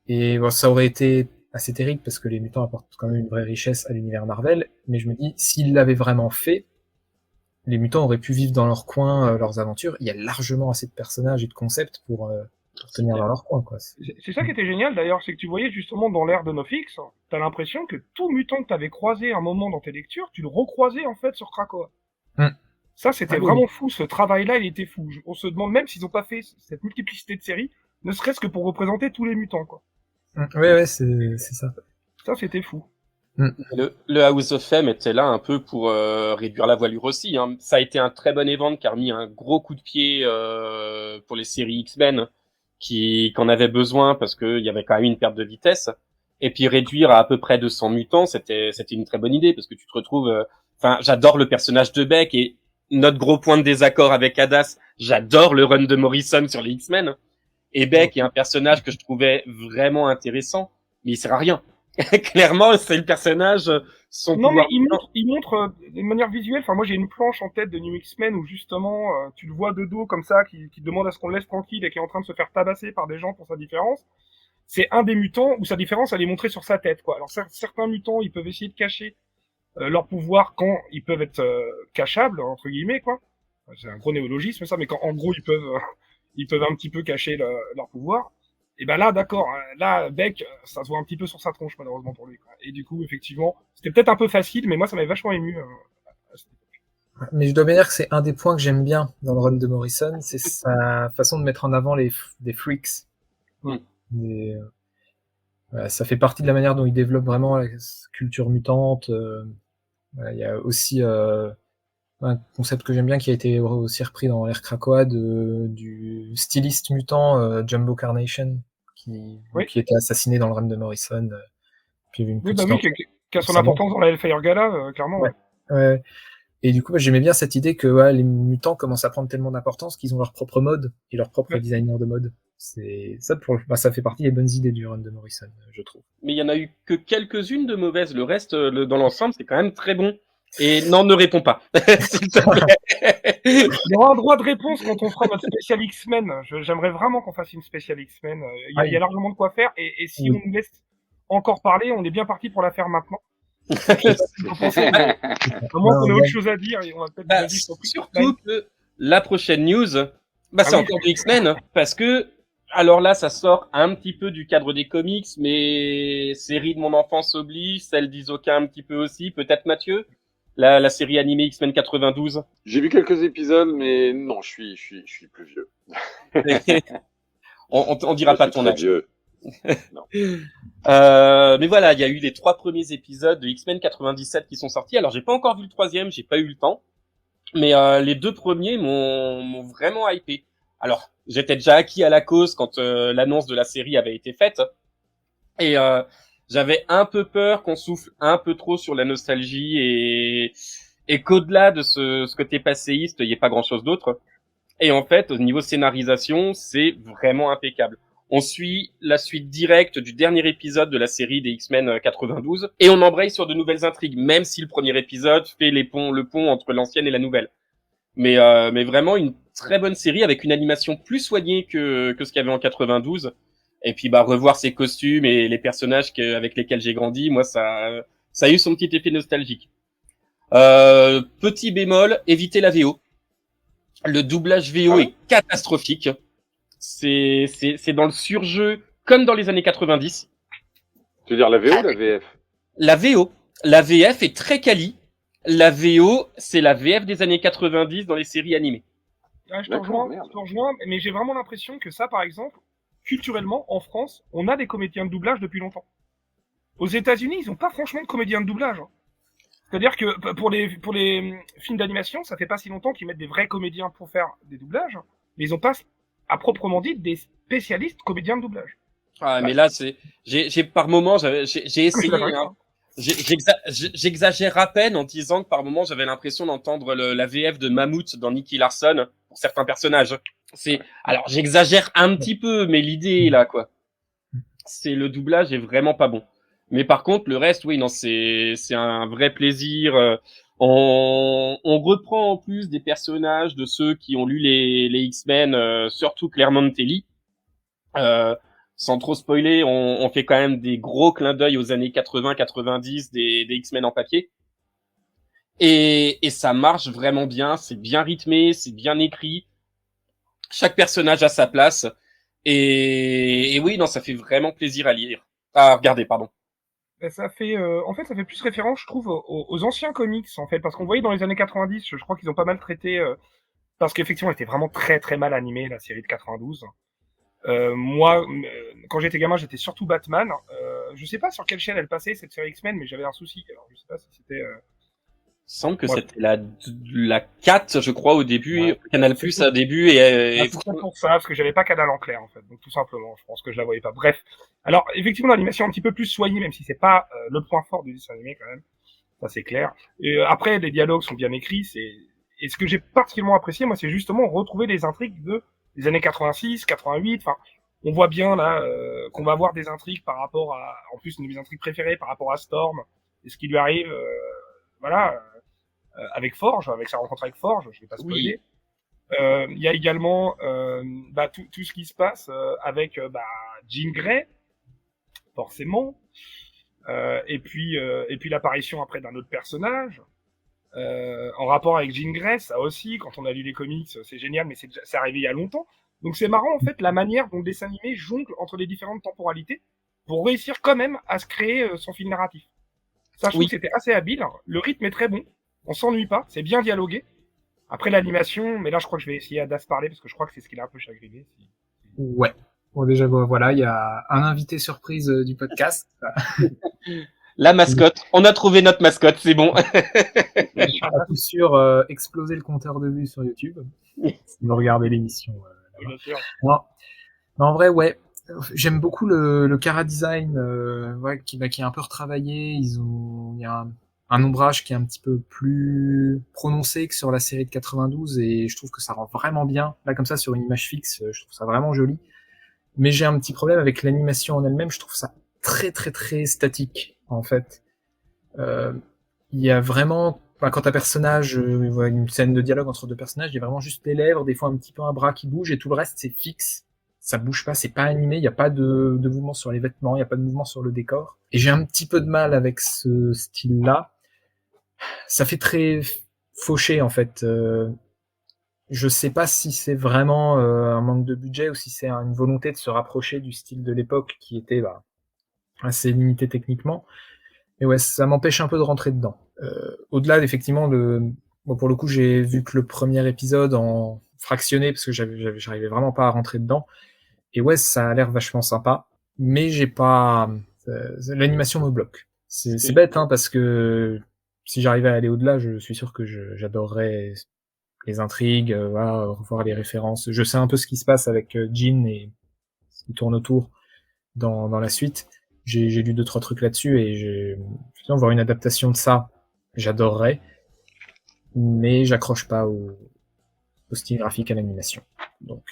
Et bon, ça aurait été assez terrible parce que les mutants apportent quand même une vraie richesse à l'univers Marvel. Mais je me dis, s'ils l'avaient vraiment fait, les mutants auraient pu vivre dans leur coin leurs aventures. Il y a largement assez de personnages et de concepts pour tenir dans leur coin, quoi. C'est ça qui était génial d'ailleurs, c'est que tu voyais justement dans l'ère de Nofix, t'as l'impression que tout mutant que t'avais croisé à un moment dans tes lectures, tu le recroisais en fait sur Krakoa. Ça, c'était vraiment fou. Ce travail-là, il était fou. On se demande même s'ils ont pas fait cette multiplicité de séries, ne serait-ce que pour représenter tous les mutants, quoi. Ouais, c'est ça. Ça, c'était fou. Le House of M était là un peu pour réduire la voilure aussi. Hein. Ça a été un très bon event qui a remis un gros coup de pied pour les séries X-Men qu'en avait besoin parce qu'il y avait quand même une perte de vitesse. Et puis réduire à peu près 200 mutants, c'était une très bonne idée parce que tu te retrouves... Enfin, j'adore le personnage de Beck et notre gros point de désaccord avec Hadas, j'adore le run de Morrison sur les X-Men. Et Beck est un personnage que je trouvais vraiment intéressant, mais il sert à rien. Clairement, c'est le personnage, son Non, pouvoir. mais il montre de manière visuelle. Enfin, moi, j'ai une planche en tête de New X-Men où justement, tu le vois de dos comme ça, qui demande à ce qu'on le laisse tranquille et qui est en train de se faire tabasser par des gens pour sa différence. C'est un des mutants où sa différence, elle est montrée sur sa tête, quoi. Alors, certains mutants, ils peuvent essayer de cacher leur pouvoir quand ils peuvent être cachables, entre guillemets, quoi. C'est un gros néologisme, ça, mais quand, en gros, ils peuvent un petit peu cacher leur pouvoir. Et ben là, d'accord, là, Beck, ça se voit un petit peu sur sa tronche, malheureusement pour lui, quoi. Et du coup, effectivement, c'était peut-être un peu facile, mais moi, ça m'avait vachement ému. Mais je dois bien dire que c'est un des points que j'aime bien dans le run de Morrison, c'est sa façon de mettre en avant des freaks. Ça fait partie de la manière dont il développe vraiment la culture mutante. Il y a aussi un concept que j'aime bien qui a été aussi repris dans l'ère Krakoa du styliste mutant Jumbo Carnation qui était assassiné dans le run de Morrison. Puis Qui a son importance dans la Hellfire Gala, clairement. Ouais. Et du coup, j'aimais bien cette idée que les mutants commencent à prendre tellement d'importance qu'ils ont leur propre mode et leur propre designer de mode. C'est ça, ça fait partie des bonnes idées du run de Morrison, je trouve. Mais il y en a eu que quelques-unes de mauvaises. Le reste, dans l'ensemble, c'est quand même très bon. Et non, ne réponds pas, s'il te plaît. Il y aura un droit de réponse quand on fera notre spécial X-Men. J'aimerais vraiment qu'on fasse une spéciale X-Men. Il y a largement de quoi faire. Et si on nous laisse encore parler, on est bien parti pour la faire maintenant. À moins qu'on ait autre chose à dire. Et on va peut-être surtout que la prochaine news, c'est encore du X-Men, parce que Alors là, ça sort un petit peu du cadre des comics, mais série de mon enfance oblige, celle d'Hisoka un petit peu aussi, peut-être Mathieu, la série animée X-Men 92. J'ai vu quelques épisodes, mais non, je suis plus vieux. On dira Je pas suis ton très âge. vieux. Mais voilà, il y a eu les 3 premiers épisodes de X-Men 97 qui sont sortis. Alors j'ai pas encore vu le 3e, j'ai pas eu le temps, mais les 2 premiers m'ont vraiment hypé. Alors j'étais déjà acquis à la cause quand l'annonce de la série avait été faite, et j'avais un peu peur qu'on souffle un peu trop sur la nostalgie et qu'au-delà de ce côté passéiste, il y ait pas grand-chose d'autre. Et en fait, au niveau scénarisation, c'est vraiment impeccable. On suit la suite directe du dernier épisode de la série des X-Men 92 et on embraye sur de nouvelles intrigues, même si le premier épisode fait le pont entre l'ancienne et la nouvelle. Mais vraiment une très bonne série avec une animation plus soignée que ce qu'il y avait en 92. Et puis revoir ces costumes et les personnages avec lesquels j'ai grandi, moi ça a eu son petit effet nostalgique. Petit bémol, évitez la VO. Le doublage VO est catastrophique. C'est dans le surjeu comme dans les années 90. Tu veux dire la VO ou la VF? La VO. La VF est très quali. La VO, c'est la VF des années 90 dans les séries animées. Ouais, je te rejoins, mais j'ai vraiment l'impression que ça, par exemple, culturellement, en France, on a des comédiens de doublage depuis longtemps. Aux États-Unis, ils n'ont pas franchement de comédiens de doublage. C'est-à-dire que pour les films d'animation, ça fait pas si longtemps qu'ils mettent des vrais comédiens pour faire des doublages, mais ils n'ont pas, à proprement dit, des spécialistes comédiens de doublage. Ah, mais là, j'ai par moment, j'ai essayé, hein. J'exagère à peine en disant que par moment, j'avais l'impression d'entendre la VF de Mammouth dans Nicky Larson pour certains personnages. Alors, j'exagère un petit peu, mais l'idée est là, quoi. Le doublage est vraiment pas bon. Mais par contre, le reste, oui, non, c'est un vrai plaisir. On reprend en plus des personnages de ceux qui ont lu les X-Men, surtout Claremont Telly. Sans trop spoiler, on fait quand même des gros clins d'œil aux années 80-90 des X-Men en papier. Et ça marche vraiment bien, c'est bien rythmé, c'est bien écrit. Chaque personnage a sa place. Et oui, non, ça fait vraiment plaisir à lire. À regarder, pardon. Ça fait, en fait, ça fait plus référence, je trouve, aux anciens comics, en fait, parce qu'on voyait dans les années 90, je crois qu'ils ont pas mal traité, parce qu'effectivement, elle était vraiment très très mal animée, la série de 92. Moi, quand j'étais gamin, j'étais surtout Batman. Je sais pas sur quelle chaîne elle passait, cette série X-Men, mais j'avais un souci. Alors, je sais pas si c'était... Il semble que c'était la 4, je crois, au début, ouais. Canal Plus au début, c'est pour ça, parce que j'avais pas Canal en clair, en fait. Donc, tout simplement, je pense que je la voyais pas. Bref. Alors, effectivement, l'animation est un petit peu plus soignée, même si c'est pas le point fort du dessin animé, quand même. Ça, c'est clair. Et après, les dialogues sont bien écrits, et ce que j'ai particulièrement apprécié, moi, c'est justement retrouver les intrigues des années 86, 88, enfin, on voit bien, là, qu'on va avoir des intrigues par rapport à, en plus, une de mes intrigues préférées par rapport à Storm, et ce qui lui arrive, voilà, avec Forge, avec sa rencontre avec Forge, je vais pas spoiler. Il y a également tout ce qui se passe avec Jean Grey, forcément, et puis l'apparition après d'un autre personnage en rapport avec Jean Grey, ça aussi, quand on a lu les comics, c'est génial, mais c'est arrivé il y a longtemps. Donc c'est marrant en fait la manière dont le dessin animé jongle entre les différentes temporalités pour réussir quand même à se créer son fil narratif. Ça, je trouve que c'était assez habile. Le rythme est très bon. On s'ennuie pas, c'est bien dialogué. Après l'animation, mais là je crois que je vais essayer à Das parler parce que je crois que c'est ce qui l'a un peu chagriné. Ouais. Bon déjà voilà, il y a un invité surprise du podcast. La mascotte. On a trouvé notre mascotte, c'est bon. Je à coup sûr exploser le compteur de vues sur YouTube. Si vous regardez l'émission. Bien sûr. Non, en vrai, ouais. J'aime beaucoup le chara design qui est un peu retravaillé. Il y a un ombrage qui est un petit peu plus prononcé que sur la série de 92 et je trouve que ça rend vraiment bien. Là, comme ça, sur une image fixe, je trouve ça vraiment joli. Mais j'ai un petit problème avec l'animation en elle-même. Je trouve ça très, très, très statique, en fait. Il y a vraiment, quand un personnage, une scène de dialogue entre deux personnages, il y a vraiment juste les lèvres, des fois un petit peu un bras qui bouge et tout le reste, c'est fixe. Ça bouge pas, c'est pas animé, il n'y a pas de mouvement sur les vêtements, il n'y a pas de mouvement sur le décor. Et j'ai un petit peu de mal avec ce style-là. Ça fait très fauché, en fait. je sais pas si c'est vraiment un manque de budget ou si c'est une volonté de se rapprocher du style de l'époque qui était assez limité techniquement. Mais ouais, ça m'empêche un peu de rentrer dedans. Au-delà d'effectivement bon, pour le coup, j'ai vu que le premier épisode en fractionné parce que j'arrivais vraiment pas à rentrer dedans. Et ouais, ça a l'air vachement sympa, mais j'ai pas. L'animation me bloque. C'est bête, hein, parce que si j'arrivais à aller au-delà, je suis sûr que j'adorerais les intrigues, voilà, revoir les références. Je sais un peu ce qui se passe avec Jean et ce qui tourne autour dans la suite. J'ai lu 2-3 trucs là-dessus et finalement, voir une adaptation de ça, j'adorerais, mais j'accroche pas au style graphique à l'animation. Donc,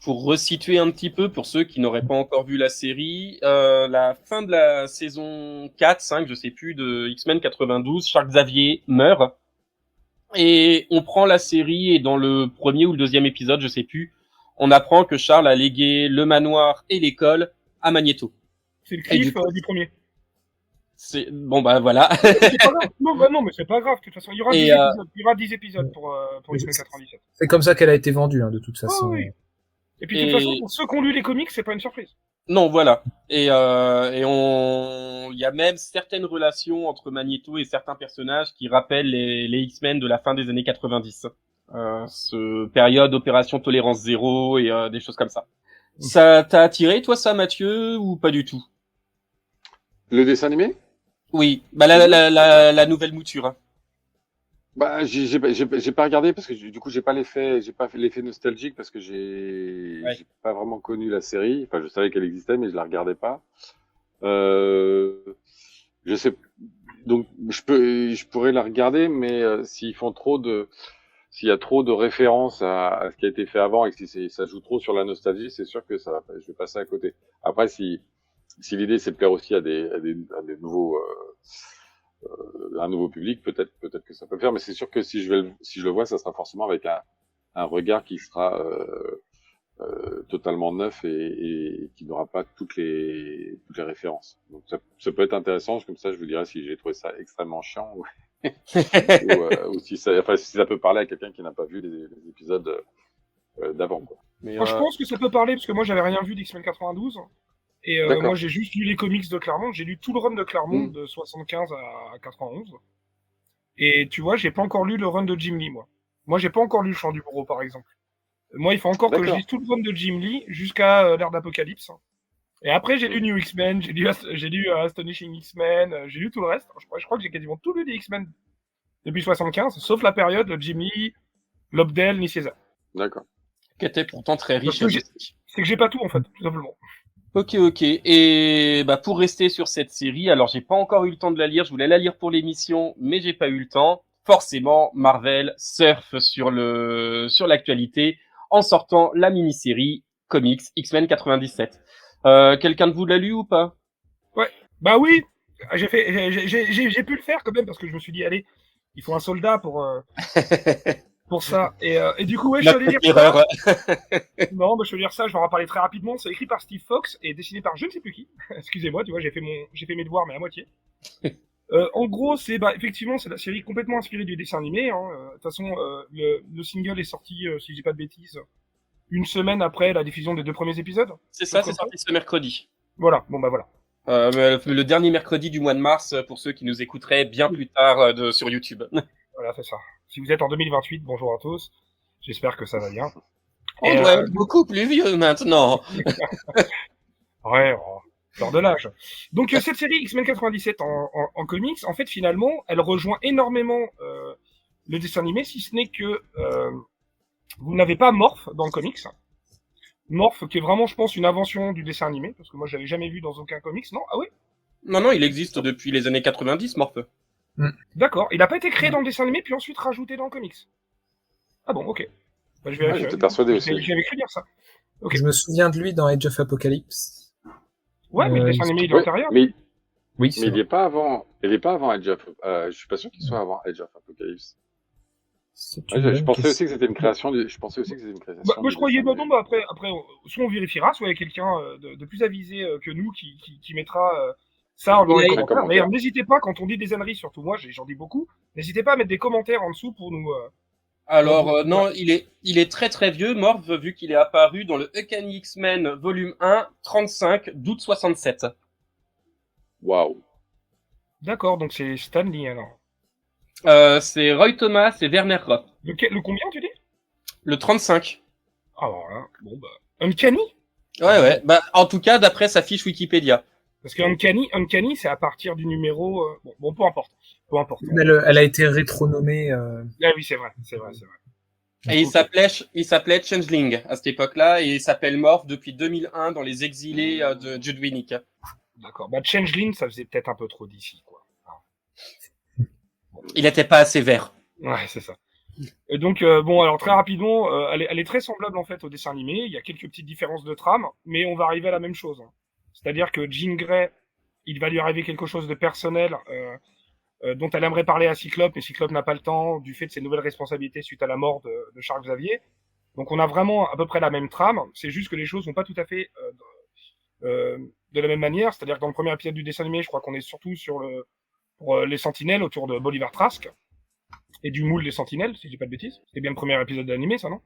Pour resituer un petit peu, pour ceux qui n'auraient pas encore vu la série, la fin de la saison 4, 5, je sais plus, de X-Men 92, Charles Xavier meurt. Et on prend la série et dans le premier ou le deuxième épisode, je sais plus, on apprend que Charles a légué le manoir et l'école à Magneto. C'est le cliff du premier. C'est bon, bah voilà. C'est pas grave. Non, mais c'est pas grave. De toute façon, il y aura 10 épisodes. Il y aura 10 épisodes pour X-Men 97. C'est comme ça qu'elle a été vendue, hein, de toute façon. Oui. Et puis de toute façon, pour ceux qui ont lu les comics, c'est pas une surprise. Non, voilà. Et il y a même certaines relations entre Magneto et certains personnages qui rappellent les X-Men de la fin des années 90. Ce période Opération Tolérance Zéro et des choses comme ça. Ça t'a attiré, toi, ça, Mathieu, ou pas du tout? Le dessin animé? Oui, bah la nouvelle mouture. Bah, j'ai pas regardé parce que du coup j'ai pas fait l'effet nostalgique parce que j'ai pas vraiment connu la série. Enfin, je savais qu'elle existait, mais je la regardais pas. Je sais, donc je pourrais la regarder, mais s'il y a trop de références à ce qui a été fait avant et que si ça joue trop sur la nostalgie, c'est sûr que je vais passer à côté. Après, si l'idée c'est de plaire aussi à des nouveaux un nouveau public, peut-être que ça peut le faire, mais c'est sûr que si je le vois, ça sera forcément avec un regard qui sera totalement neuf et qui n'aura pas toutes les références. Donc ça peut être intéressant, comme ça je vous dirai si j'ai trouvé ça extrêmement chiant ou si ça peut parler à quelqu'un qui n'a pas vu les épisodes d'avant, quoi. Mais je pense que ça peut parler parce que moi j'avais rien vu d'X-Men 92. Et moi, j'ai juste lu les comics de Claremont. J'ai lu tout le run de Claremont de 75 à 91. Et tu vois, j'ai pas encore lu le run de Jim Lee, moi. Moi, j'ai pas encore lu le Chant du Bourreau, par exemple. Moi, il faut encore que je lise tout le run de Jim Lee jusqu'à l'ère d'Apocalypse. Et après, j'ai lu New X-Men, j'ai lu Astonishing X-Men, j'ai lu tout le reste. Je crois que j'ai quasiment tout lu des X-Men depuis 75, sauf la période de Jim Lee, Lobdell, ni César. D'accord. Qui était pourtant très riche. C'est que j'ai pas tout, en fait, tout simplement. Ok. Et bah pour rester sur cette série, alors j'ai pas encore eu le temps de la lire, je voulais la lire pour l'émission, mais j'ai pas eu le temps. Forcément, Marvel surfe sur l'actualité en sortant la mini-série comics X-Men 97. Quelqu'un de vous l'a lu ou pas? Ouais, bah oui. J'ai pu le faire quand même parce que je me suis dit allez, il faut un soldat pour ça. Et du coup, ouais, je suis allé lire ça. Non, je vais lire ça, je vais en parler très rapidement. C'est écrit par Steve Fox et dessiné par je ne sais plus qui. Excusez-moi, tu vois, j'ai fait mes devoirs, mais à moitié. En gros, effectivement, c'est la série complètement inspirée du dessin animé. De toute façon, le single est sorti, si je dis pas de bêtises, une semaine après la diffusion des 2 premiers épisodes. C'est ça, c'est sorti ce mercredi. Voilà, bon bah voilà. Le dernier mercredi du mois de mars, pour ceux qui nous écouteraient bien plus tard sur YouTube. Voilà, c'est ça. Si vous êtes en 2028, bonjour à tous. J'espère que ça va bien. On doit être beaucoup plus vieux maintenant. Ouais, lors de l'âge. Donc cette série X-Men 97 en comics, en fait finalement, elle rejoint énormément le dessin animé, si ce n'est que vous n'avez pas Morph dans le comics. Morph qui est vraiment, je pense, une invention du dessin animé, parce que moi je l'avais jamais vu dans aucun comics, non? Ah oui? Non, il existe depuis les années 90, Morph. D'accord, il n'a pas été créé dans le dessin animé, puis ensuite rajouté dans le comics. Ah bon, ok. Bah, je vais j'étais persuadé aussi. J'avais cru dire ça. Okay. Je me souviens de lui dans Age of Apocalypse. Ouais, mais le dessin animé il est antérieur. Mais oui, il n'est pas avant. Il est pas avant Age of. Je suis pas sûr qu'il soit avant Age of Apocalypse. Je pensais aussi que c'était une création. Moi, je croyais. Non, après, soit on vérifiera, soit il y a quelqu'un de plus avisé que nous qui mettra ça dans les commentaires. D'ailleurs, n'hésitez pas quand on dit des âneries, surtout moi, j'en dis beaucoup. N'hésitez pas à mettre des commentaires en dessous pour nous Alors, non, il est très très vieux, Morph, vu qu'il est apparu dans le Uncanny X-Men volume 1, 35, d'août 67. Waouh. D'accord, donc c'est Stanley alors. C'est Roy Thomas et Werner Roth. Le combien tu dis? Le 35. Alors là, bon bah. Uncanny? Ouais. Bah, en tout cas, d'après sa fiche Wikipédia. Parce que Uncanny, c'est à partir du numéro. Bon, peu importe. Peu importe. Elle a été rétronommée. Ah oui, c'est vrai. Et il s'appelait Changeling à cette époque-là, et il s'appelle Morph depuis 2001 dans Les Exilés de Jude Winnick. D'accord. Bah, Changeling, ça faisait peut-être un peu trop d'ici, quoi. Il n'était pas assez vert. Ouais, c'est ça. Et donc, bon, alors très rapidement, elle est très semblable en fait au dessin animé. Il y a quelques petites différences de trame, mais on va arriver à la même chose. Hein. C'est-à-dire que Jean Grey, il va lui arriver quelque chose de personnel dont elle aimerait parler à Cyclope, mais Cyclope n'a pas le temps du fait de ses nouvelles responsabilités suite à la mort de Charles Xavier. Donc on a vraiment à peu près la même trame. C'est juste que les choses sont pas tout à fait de la même manière. C'est-à-dire que dans le premier épisode du dessin animé, je crois qu'on est surtout pour les Sentinelles autour de Bolivar Trask et du moule des Sentinelles, si je dis pas de bêtises. C'était bien le premier épisode d'animé, ça, non?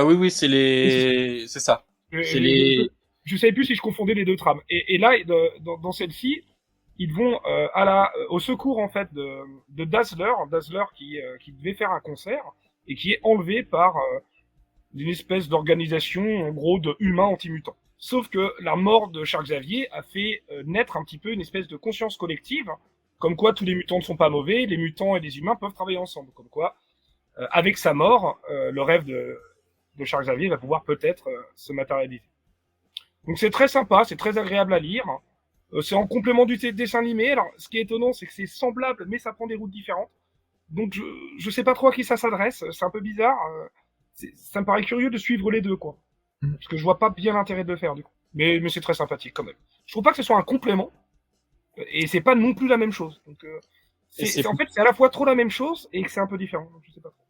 Oui, c'est ça. Je savais plus si je confondais les deux trames. Et là, dans celle-ci, ils vont au secours en fait de Dazzler qui devait faire un concert et qui est enlevé par une espèce d'organisation en gros de humains anti-mutants. Sauf que la mort de Charles Xavier a fait naître un petit peu une espèce de conscience collective, comme quoi tous les mutants ne sont pas mauvais, les mutants et les humains peuvent travailler ensemble, comme quoi avec sa mort, le rêve de Charles Xavier va pouvoir peut-être se matérialiser. Donc c'est très sympa, c'est très agréable à lire. C'est en complément du dessin animé. Alors, ce qui est étonnant, c'est que c'est semblable, mais ça prend des routes différentes. Donc, je sais pas trop à qui ça s'adresse. C'est un peu bizarre. Ça me paraît curieux de suivre les deux, quoi. Parce que je vois pas bien l'intérêt de le faire, du coup. Mais c'est très sympathique, quand même. Je trouve pas que ce soit un complément. Et c'est pas non plus la même chose. Donc, en fait, c'est à la fois trop la même chose et que c'est un peu différent. Donc, je sais pas trop.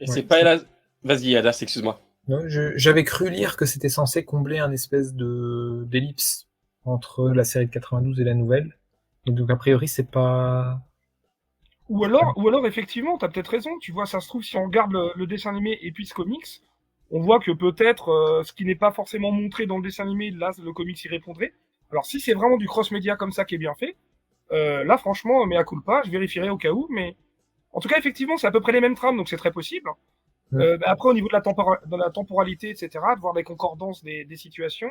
Et c'est pas la... Vas-y, Adas, excuse-moi. Non, j'avais cru lire que c'était censé combler un espèce d'ellipse entre la série de 92 et la nouvelle. Donc a priori, c'est pas... Ou alors effectivement, t'as peut-être raison. Tu vois, ça se trouve, si on regarde le dessin animé et puis ce comics, on voit que peut-être ce qui n'est pas forcément montré dans le dessin animé, là, le comics y répondrait. Alors si c'est vraiment du cross-média comme ça qui est bien fait, là, franchement, mea culpa, je vérifierai au cas où, mais en tout cas, effectivement, c'est à peu près les mêmes trames, donc c'est très possible. Après, au niveau de la temporalité, etc., de voir les concordances des situations,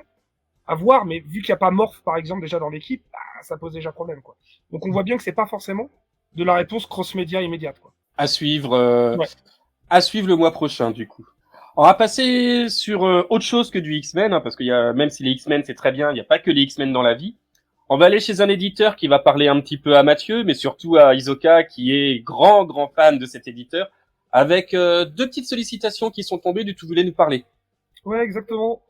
à voir, mais vu qu'il n'y a pas Morph, par exemple, déjà dans l'équipe, ça pose déjà problème, quoi. Donc on voit bien que c'est pas forcément de la réponse cross-média immédiate, quoi. À suivre le mois prochain, du coup. On va passer sur autre chose que du X-Men, hein, parce qu'il y a, même si les X-Men c'est très bien, il n'y a pas que les X-Men dans la vie. On va aller chez un éditeur qui va parler un petit peu à Mathieu, mais surtout à Isoka, qui est grand fan de cet éditeur, avec deux petites sollicitations qui sont tombées, tu voulais nous parler. Ouais, exactement.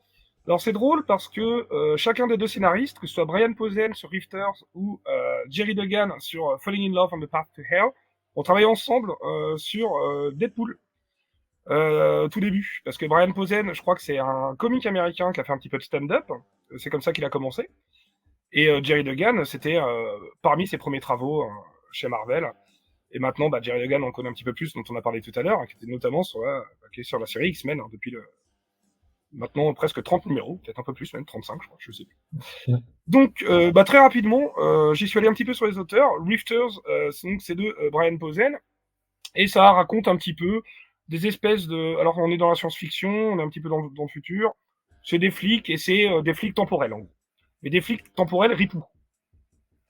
Alors c'est drôle parce que chacun des deux scénaristes, que ce soit Brian Posehn sur Rifters ou Jerry Duggan sur Falling in Love on the Path to Hell, ont travaillé ensemble sur Deadpool. Tout début, parce que Brian Posehn, je crois que c'est un comique américain qui a fait un petit peu de stand-up, c'est comme ça qu'il a commencé, et Jerry Duggan, c'était parmi ses premiers travaux chez Marvel, et maintenant, Jerry Duggan, on le connaît un petit peu plus, dont on a parlé tout à l'heure, qui était notamment sur la série X-Men, depuis maintenant presque 30 numéros, peut-être un peu plus, même 35, je crois, je sais plus. Donc, très rapidement, j'y suis allé un petit peu sur les auteurs. Rifters, donc c'est de Brian Posehn, et ça raconte un petit peu des espèces de... Alors, on est dans la science-fiction, on est un petit peu dans le futur. C'est des flics, et c'est des flics temporels, en gros. Mais des flics temporels ripoux.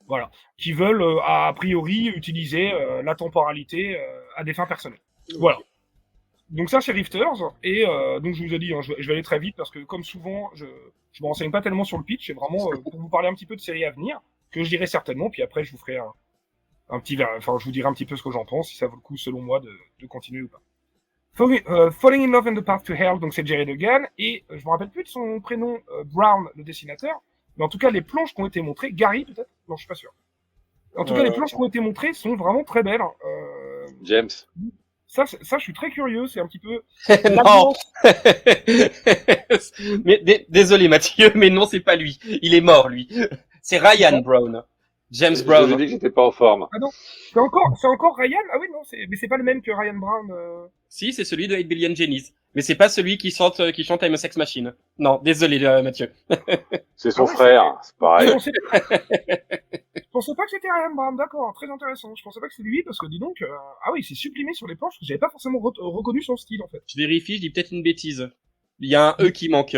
Voilà. Qui veulent, a priori, utiliser la temporalité à des fins personnelles. Voilà. Donc ça, c'est Rifters. Et donc, je vous ai dit, hein, je vais aller très vite, parce que, comme souvent, je me renseigne pas tellement sur le pitch. C'est vraiment pour vous parler un petit peu de séries à venir, que je dirai certainement, puis après, je vous ferai je vous dirai un petit peu ce que j'en pense, si ça vaut le coup, selon moi, de continuer ou pas. Falling in Love and the Path to Hell, donc c'est Jerry Duggan, et je me rappelle plus de son prénom, Brown, le dessinateur, mais en tout cas, les planches qui ont été montrées, Gary peut-être? Non, je suis pas sûr. En tout cas, les planches qui ont été montrées sont vraiment très belles. James. Ça, je suis très curieux, c'est un petit peu... Non. Mais désolé Mathieu, mais non, c'est pas lui. Il est mort, lui. C'est Ryan Brown. James Je Brown. vous ai dit que j'étais pas en forme. Ah non, c'est encore Ryan. Ah oui non, mais c'est pas le même que Ryan Brown. Si, c'est celui de 8 Billion Jennies. Mais c'est pas celui qui chante I'm a Sex Machine. Non, désolé, Mathieu. C'est son Ah ouais, frère, c'est Je pareil. pensais pas que c'était Ryan Brown, d'accord, très intéressant. Je pensais pas que c'était lui parce que dis donc, ah oui, c'est supprimé sur les planches. J'avais pas forcément reconnu son style en fait. Je vérifie, je dis peut-être une bêtise. Il y a un E qui manque.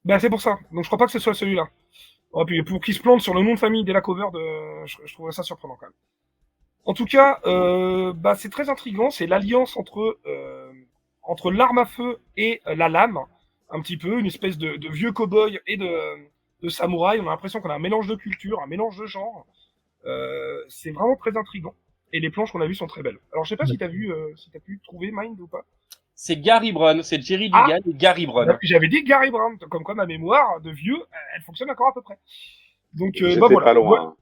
Bah c'est pour ça. Donc je crois pas que ce soit celui-là. Oh, puis pour qu'il se plante sur le nom de famille dès la cover je trouverais ça surprenant quand même. En tout cas, bah c'est très intriguant. C'est l'alliance entre l'arme à feu et la lame, un petit peu, une espèce de vieux cow-boy et de samouraï. On a l'impression qu'on a un mélange de culture, un mélange de genres. C'est vraiment très intriguant. Et les planches qu'on a vues sont très belles. Alors je sais pas si t'as vu, si t'as pu trouver Mind ou pas. C'est Gary Brown, c'est Jerry Dugan et Gary Brown. J'avais dit Gary Brown, comme quoi ma mémoire de vieux, elle fonctionne encore à peu près. Donc J'étais bah voilà. pas loin.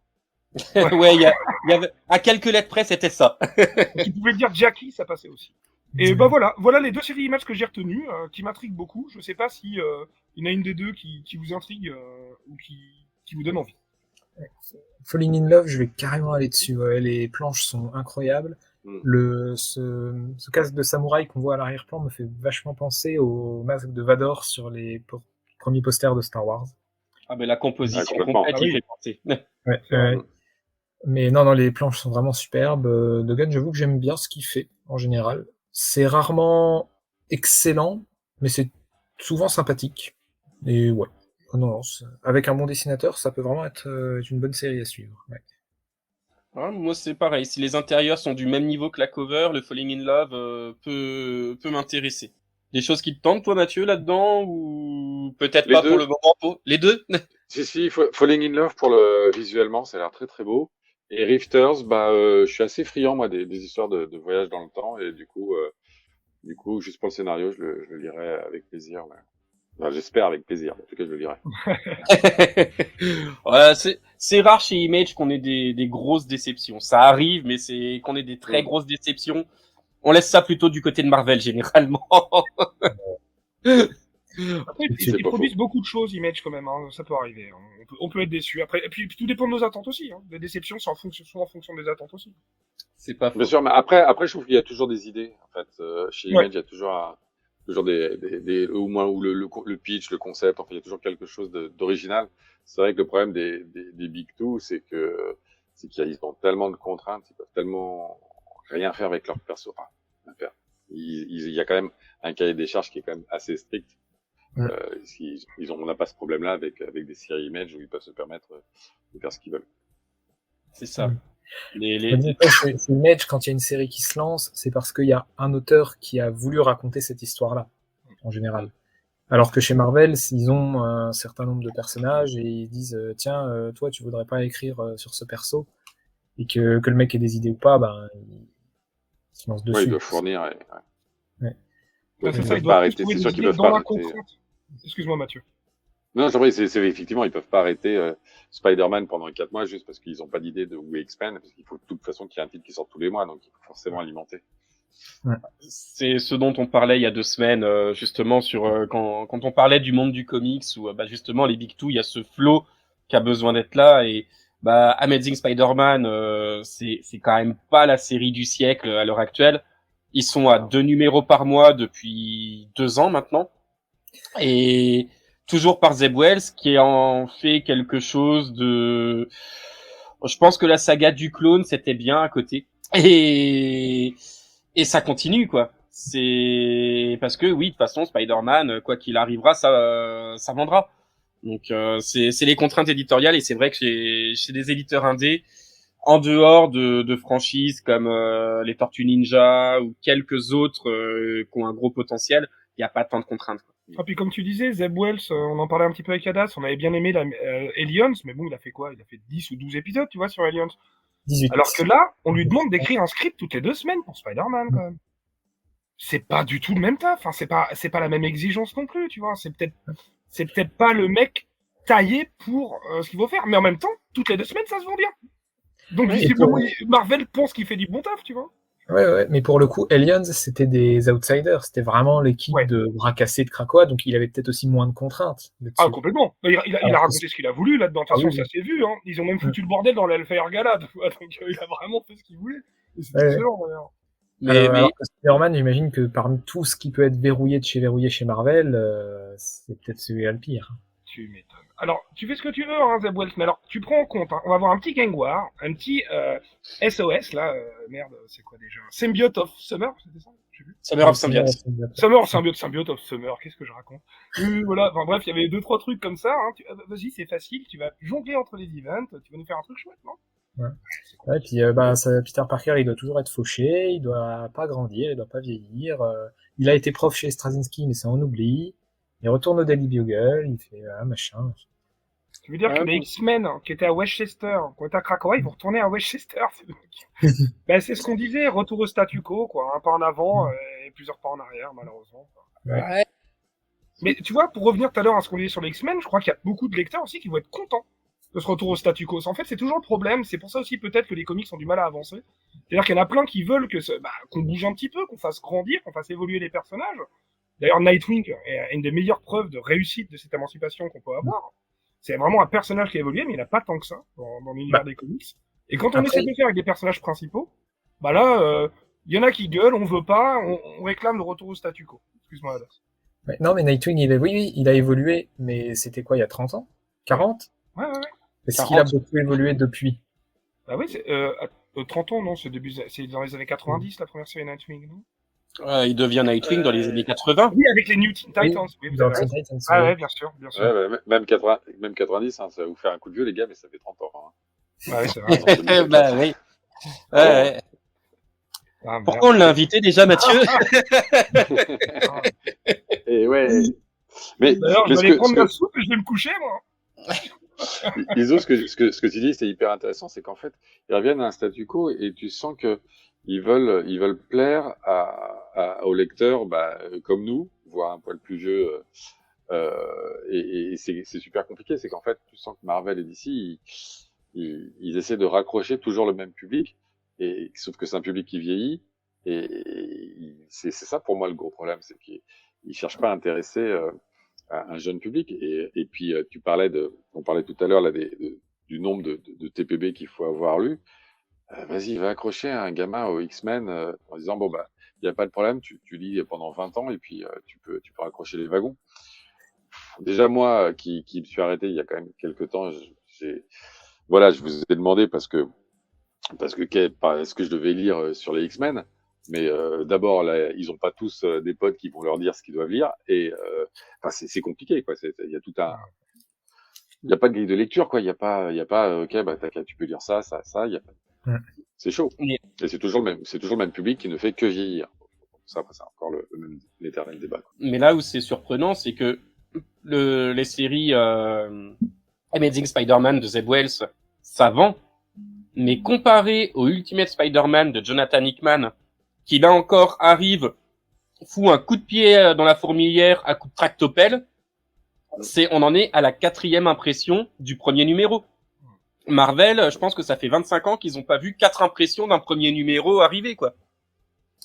Ouais, il y avait, à quelques lettres près, c'était ça. Tu pouvais dire Jackie, ça passait aussi. Et bah voilà les deux séries Image que j'ai retenues, qui m'intriguent beaucoup. Je sais pas si il y en a une des deux qui vous intrigue ou qui vous donne envie. Falling in Love, je vais carrément aller dessus. Ouais, les planches sont incroyables. Ce casque de samouraï qu'on voit à l'arrière-plan me fait vachement penser au masque de Vador sur les premiers posters de Star Wars. Ah, mais la composition complètement. complète, il fait penser. Ouais. Mais non, les planches sont vraiment superbes. De Gunn, j'avoue que j'aime bien ce qu'il fait, en général. C'est rarement excellent, mais c'est souvent sympathique. Et ouais. Non, avec un bon dessinateur, ça peut vraiment être une bonne série à suivre. Ouais. Hein, moi, c'est pareil. Si les intérieurs sont du même niveau que la cover, le Falling in Love peut m'intéresser. Des choses qui te tentent, toi, Mathieu, là-dedans, ou peut-être Les pas deux. pour le moment. Les deux? Si, Falling in Love visuellement, ça a l'air très très beau. Et Rifters, je suis assez friand moi des histoires de voyage dans le temps et du coup, juste pour le scénario, je le lirai avec plaisir. Ouais. Enfin, j'espère avec plaisir. En tout cas, je le lirai. Voilà, c'est rare chez Image qu'on ait des grosses déceptions. Ça arrive, mais c'est qu'on ait des très grosses déceptions. On laisse ça plutôt du côté de Marvel, généralement. Après, ils produisent beaucoup de choses, Image, quand même, hein. Ça peut arriver. Hein. On peut être déçu. Après, et puis tout dépend de nos attentes aussi. Hein. Les déceptions sont en fonction des attentes aussi. C'est pas faux. Bien sûr, mais après, je trouve qu'il y a toujours des idées. En fait, chez Image, il y a toujours des au moins ou le pitch, le concept. Enfin, il y a toujours quelque chose d'original. C'est vrai que le problème des Big Two, c'est qu'ils ont tellement de contraintes, ils peuvent tellement rien faire avec leur perso. Enfin, rien faire. Il y a quand même un cahier des charges qui est quand même assez strict. On n'a pas ce problème-là avec des séries Image où ils peuvent se permettre de faire ce qu'ils veulent. C'est ça. C'est Image, quand il y a une série qui se lance, c'est parce qu'il y a un auteur qui a voulu raconter cette histoire-là, en général. Alors que chez Marvel, ils ont un certain nombre de personnages et ils disent tiens, toi, tu voudrais pas écrire sur ce perso, et que le mec ait des idées ou pas, il se lance dessus. Ouais, il doit fournir. Ouais, ils peuvent pas arrêter. C'est sûr qu'ils peuvent pas arrêter. Excuse-moi, Mathieu. Non, c'est vrai, effectivement, ils peuvent pas arrêter Spider-Man pendant 4 mois juste parce qu'ils ont pas d'idée de où expand, parce qu'il faut de toute façon qu'il y ait un titre qui sort tous les mois, donc il faut forcément alimenter. Ouais. C'est ce dont on parlait il y a 2 semaines, justement, sur quand on parlait du monde du comics, où justement les Big Two, il y a ce flow qui a besoin d'être là, et Amazing Spider-Man, c'est quand même pas la série du siècle à l'heure actuelle. Ils sont à 2 numéros par mois depuis 2 ans maintenant, et toujours par Zeb Wells, qui en fait quelque chose de... Je pense que la saga du clone, c'était bien à côté. Et ça continue, quoi. C'est parce que oui, de toute façon, Spider-Man, quoi qu'il arrivera, ça vendra. Donc c'est les contraintes éditoriales, et c'est vrai que chez des éditeurs indés, en dehors de franchises comme les Tortues Ninja ou quelques autres qui ont un gros potentiel, il n'y a pas tant de contraintes, quoi. Et puis comme tu disais, Zeb Wells, on en parlait un petit peu avec Hadas, on avait bien aimé Aliens, mais bon, il a fait quoi? Il a fait 10 ou 12 épisodes, tu vois, sur Aliens. 18. Alors que là, on lui demande d'écrire un script toutes les 2 semaines pour Spider-Man, quand même. C'est pas du tout le même taf, enfin, c'est pas la même exigence non plus, tu vois. C'est peut-être pas le mec taillé pour ce qu'il faut faire, mais en même temps, toutes les 2 semaines, ça se vend bien. Donc, visiblement, Marvel pense qu'il fait du bon taf, tu vois. Ouais, mais pour le coup, Aliens, c'était des outsiders, c'était vraiment l'équipe Ouais. de bras cassés de Krakoa, donc il avait peut-être aussi moins de contraintes Ah, là-dessus. complètement. Il a Alors que raconté ce qu'il a voulu là-dedans. De toute ah façon, oui, ça oui. s'est vu. Hein. Ils ont même foutu le bordel dans l'Hellfire Gala. Tu vois, donc il a vraiment fait ce qu'il voulait. Et c'est Ouais, ouais. excellent d'ailleurs. Mais Alors que Spider-Man, j'imagine que parmi tout ce qui peut être verrouillé chez Marvel, c'est peut-être celui-là le pire. Tu m'étonnes. Alors, tu fais ce que tu veux, hein, Zeb Wells, mais alors, tu prends en compte, hein, on va avoir un petit Gang War, un petit SOS, là, merde, c'est quoi déjà Symbiote of Summer, c'était ça Je sais plus. Summer of Symbiote. Summer, Symbiote of Summer, qu'est-ce que je raconte Voilà, enfin bref, il y avait 2-3 trucs comme ça, hein. Vas-y, c'est facile, tu vas jongler entre les events, tu vas nous faire un truc chouette, non Ouais. Ouais, puis Peter Parker, il doit toujours être fauché, il doit pas grandir, il doit pas vieillir. Il a été prof chez Straczynski, mais ça on oublie. Il retourne au Daily Bugle, il fait machin. Tu veux dire que les X-Men hein, qui étaient à Westchester, qui étaient à Krakoa, ils vont retourner à Westchester Ben, c'est ce qu'on disait, retour au statu quo, quoi. Un pas en avant et plusieurs pas en arrière, malheureusement. Ouais. Mais tu vois, pour revenir tout à l'heure à ce qu'on disait sur les X-Men, je crois qu'il y a beaucoup de lecteurs aussi qui vont être contents de ce retour au statu quo. En fait, c'est toujours le problème. C'est pour ça aussi peut-être que les comics ont du mal à avancer. C'est-à-dire qu'il y en a plein qui veulent qu'on bouge un petit peu, qu'on fasse grandir, qu'on fasse évoluer les personnages. D'ailleurs, Nightwing est une des meilleures preuves de réussite de cette émancipation qu'on peut avoir. C'est vraiment un personnage qui a évolué, mais il n'a pas tant que ça dans l'univers des comics. Et quand on essaie de le faire avec des personnages principaux, bah là, y en a qui gueulent, on veut pas, on réclame le retour au statu quo. Excuse-moi, Adas. Ouais, non, mais Nightwing, oui, il a évolué, mais c'était quoi, il y a 30 ans 40 Ouais. Est-ce qu'il a beaucoup évolué depuis Bah oui, c'est 30 ans, non, c'est dans les années 90, la première série Nightwing, non il devient Nightwing dans les années 80. Oui, avec les New Teen Titans. Oui, vous avez raison. Titans, Ah ouais, bien sûr. Ouais, même 90, hein, ça va vous faire un coup de vieux, les gars, mais ça fait 30 ans. Hein. Ouais, c'est vrai. Bah oui. Ouais. Ah, pourquoi on l'a invité déjà, Mathieu Et ouais. Mais d'ailleurs, je vais aller prendre ma soupe et je vais me coucher, moi. Iso, ce que tu dis, c'est hyper intéressant, c'est qu'en fait, ils reviennent à un statu quo et tu sens que ils veulent plaire aux lecteurs, comme nous, voire un poil plus vieux. Et c'est super compliqué, c'est qu'en fait, tu sens que Marvel et DC, ils essaient de raccrocher toujours le même public, et sauf que c'est un public qui vieillit. Et c'est ça pour moi le gros problème, c'est qu'ils cherchent pas à intéresser un jeune public. Et puis on parlait tout à l'heure là du nombre de TPB qu'il faut avoir lu. Vas-y, va accrocher un gamin aux X-Men en disant bon bah il y a pas de problème, tu lis pendant 20 ans et puis tu peux raccrocher les wagons. Déjà moi qui me suis arrêté il y a quand même quelques temps, je vous ai demandé parce que est-ce que je devais lire sur les X-Men. Mais d'abord, là, ils ont pas tous des potes qui vont leur dire ce qu'ils doivent lire, et c'est compliqué, quoi. Il y a tout il y a pas de grille de lecture, quoi. Il y a pas, ok, tu peux lire ça, il y a pas. C'est chaud. Et c'est toujours le même public qui ne fait que vieillir. Ça, après, c'est encore l'éternel débat, quoi. Mais là où c'est surprenant, c'est que les séries Amazing Spider-Man de Zeb Wells, ça vend. Mais comparé au Ultimate Spider-Man de Jonathan Hickman, qui là encore arrive, fout un coup de pied dans la fourmilière à coup de tractopelle, on en est à la 4e impression du premier numéro. Marvel, je pense que ça fait 25 ans qu'ils ont pas vu 4 impressions d'un premier numéro arriver, quoi.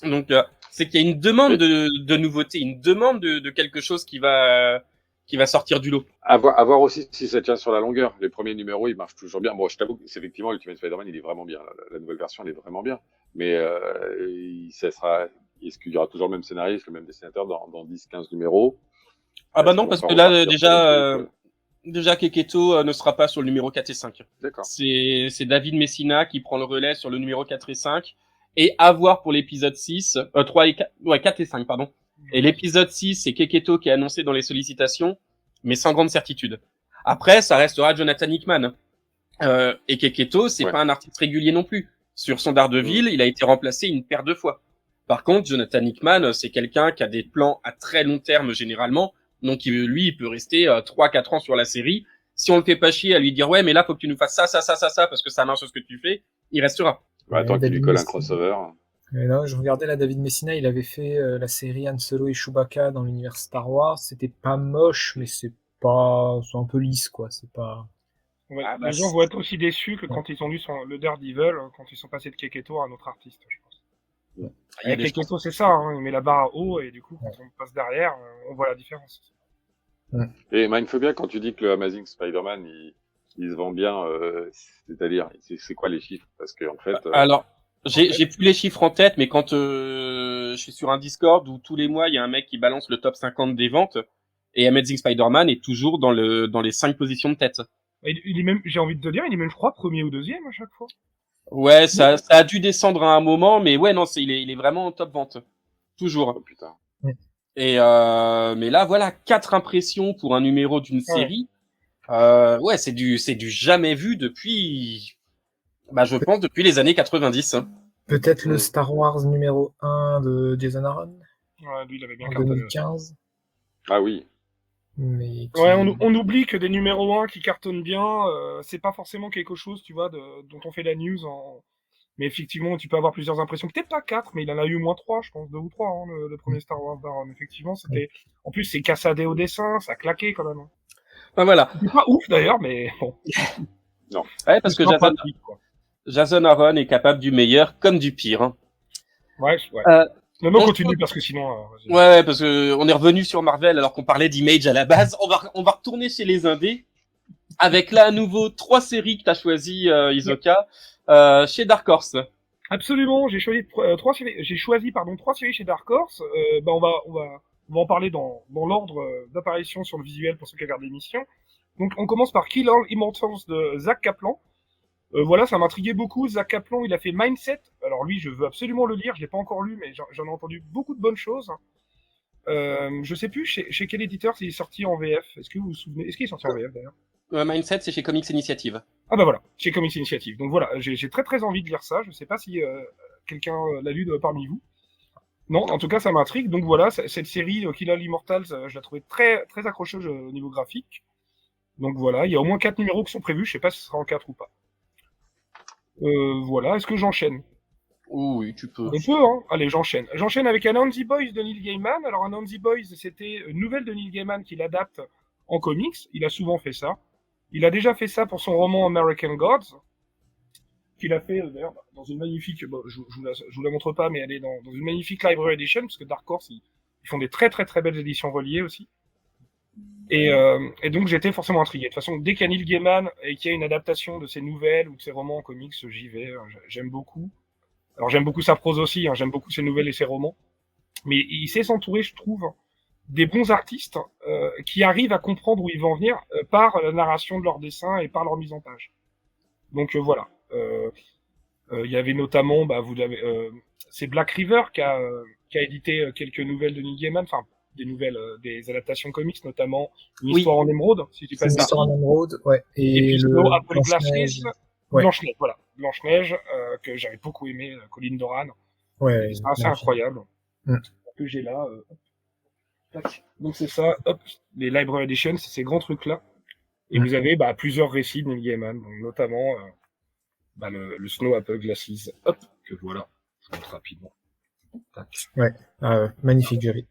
Donc, c'est qu'il y a une demande de nouveauté, une demande de quelque chose qui va sortir du lot. À voir aussi si ça tient sur la longueur. Les premiers numéros, ils marchent toujours bien. Bon, je t'avoue que c'est effectivement Ultimate Spider-Man, il est vraiment bien. La nouvelle version, elle est vraiment bien. Mais est-ce qu'il y aura toujours le même scénariste, le même dessinateur dans 10-15 numéros? Ah bah non, parce que là, déjà Keketo ne sera pas sur le numéro 4 et 5. D'accord. C'est David Messina qui prend le relais sur le numéro 4 et 5. Et à voir pour l'épisode 6, 3 et 4, 4 et 5, pardon. Et l'épisode 6, c'est Keketo qui est annoncé dans les sollicitations, mais sans grande certitude. Après, ça restera Jonathan Hickman. Et Keketo, c'est pas un artiste régulier non plus. Sur son Daredevil, il a été remplacé une paire de fois. Par contre, Jonathan Hickman, c'est quelqu'un qui a des plans à très long terme généralement. Donc, lui, il peut rester 3-4 ans sur la série. Si on le fait pas chier à lui dire, ouais, mais là, faut que tu nous fasses ça, parce que ça marche ce que tu fais, il restera. Attends qu'il lui colle un crossover. Mais non, je regardais là, David Messina, il avait fait la série Han Solo et Chewbacca dans l'univers Star Wars. C'était pas moche, mais c'est un peu lisse, quoi. C'est pas. Ouais, les gens vont être aussi déçus que quand ils ont lu le Daredevil, quand ils sont passés de Keketo à un autre artiste, je pense. Il y a quelques fois, c'est ça, hein, il met la barre haut et du coup, quand on passe derrière, on voit la différence. Et Mindphobia, quand tu dis que le Amazing Spider-Man, il se vend bien, c'est-à-dire, c'est quoi les chiffres? Parce que en fait, Alors, j'ai plus les chiffres en tête, mais quand je suis sur un Discord où tous les mois il y a un mec qui balance le top 50 des ventes, et Amazing Spider-Man est toujours dans les 5 positions de tête. Il est même, j'ai envie de te dire, il est même, je crois, premier ou deuxième à chaque fois. Ouais, ça a dû descendre à un moment, mais ouais, non, il est vraiment en top vente. Toujours. oh putain. Et mais là, voilà, 4 impressions pour un numéro d'une série. Ouais, c'est du jamais vu depuis, je pense depuis les années 90. Peut-être le Star Wars numéro 1 de Jason Aaron Ouais, lui, il avait bien en cartonné. 2015. Ah oui. Mais qui... Ouais, on oublie que des numéros 1 qui cartonnent bien, c'est pas forcément quelque chose, tu vois, dont on fait la news mais effectivement, tu peux avoir plusieurs impressions. Peut-être pas 4, mais il en a eu au moins 3, je pense, 2 ou 3, hein, le premier Star Wars d'Aaron. Effectivement, c'était, en plus, c'est cassadé au dessin, ça claquait quand même. Hein. Enfin, voilà. C'est pas ouf d'ailleurs, mais bon. Non. Ouais, parce que Jason Aaron est capable du meilleur comme du pire. Hein. Ouais. Non, continue parce que sinon. Ouais, parce que on est revenu sur Marvel alors qu'on parlait d'Image à la base. On va retourner chez les indés avec là à nouveau 3 séries que t'as choisi, Isoka, chez Dark Horse. Absolument, j'ai choisi 3 séries chez Dark Horse. On va en parler dans l'ordre d'apparition sur le visuel pour ceux qui regardent l'émission. Donc on commence par Kill All Immortals de Zach Kaplan. Voilà, ça m'intriguait beaucoup. Zach Kaplan, il a fait Mindset. Alors lui, je veux absolument le lire. Je l'ai pas encore lu, mais j'en ai entendu beaucoup de bonnes choses. Je sais plus chez quel éditeur il est sorti en VF. Est-ce que vous vous souvenez? Est-ce qu'il est sorti en VF d'ailleurs? Mindset, c'est chez Comics Initiative. Ah bah voilà, chez Comics Initiative. Donc voilà, j'ai très très envie de lire ça. Je sais pas si quelqu'un l'a lu parmi vous. Non, en tout cas, ça m'intrigue. Donc voilà, cette série Kill All Immortals, je la trouvais très très accrocheuse au niveau graphique. Donc voilà, il y a au moins 4 numéros qui sont prévus. Je sais pas si ce sera en 4 ou pas. Voilà, est-ce que j'enchaîne? Oui, tu peux. On peut, hein. Allez, j'enchaîne. J'enchaîne avec Anansi Boys de Neil Gaiman. Alors, Anansi Boys, c'était une nouvelle de Neil Gaiman qu'il adapte en comics. Il a souvent fait ça. Il a déjà fait ça pour son roman American Gods, qu'il a fait, d'ailleurs, dans une magnifique, je vous la montre pas, mais elle est dans une magnifique library edition, parce que Dark Horse, ils font des très très très belles éditions reliées aussi. Et donc, j'étais forcément intrigué. De toute façon, dès qu'il y a Neil Gaiman et qu'il y a une adaptation de ses nouvelles ou de ses romans en comics, j'y vais. J'aime beaucoup. Alors j'aime beaucoup sa prose aussi, hein, j'aime beaucoup ses nouvelles et ses romans, mais il sait s'entourer, je trouve, des bons artistes qui arrivent à comprendre où ils vont en venir par la narration de leurs dessins et par leur mise en page. Donc voilà. Il y avait notamment, c'est Black River qui a édité quelques nouvelles de Neil Gaiman, enfin des nouvelles, des adaptations comics, notamment Une histoire en émeraude, si je dis pas de Une histoire en émeraude, ouais. Et puis le Apple Blanche-Neige. Ouais. Blanche-Neige, voilà. Blanche-Neige, que j'avais beaucoup aimé, Colin Doran. Ouais. C'est assez incroyable. Que j'ai là. Donc c'est ça, hop, les Library Editions, c'est ces grands trucs-là. Et vous avez plusieurs récits de Neil Gaiman, donc notamment le Snow Apple Glasses, hop, que voilà, je montre rapidement. Tac. Ouais, magnifique, Jerry.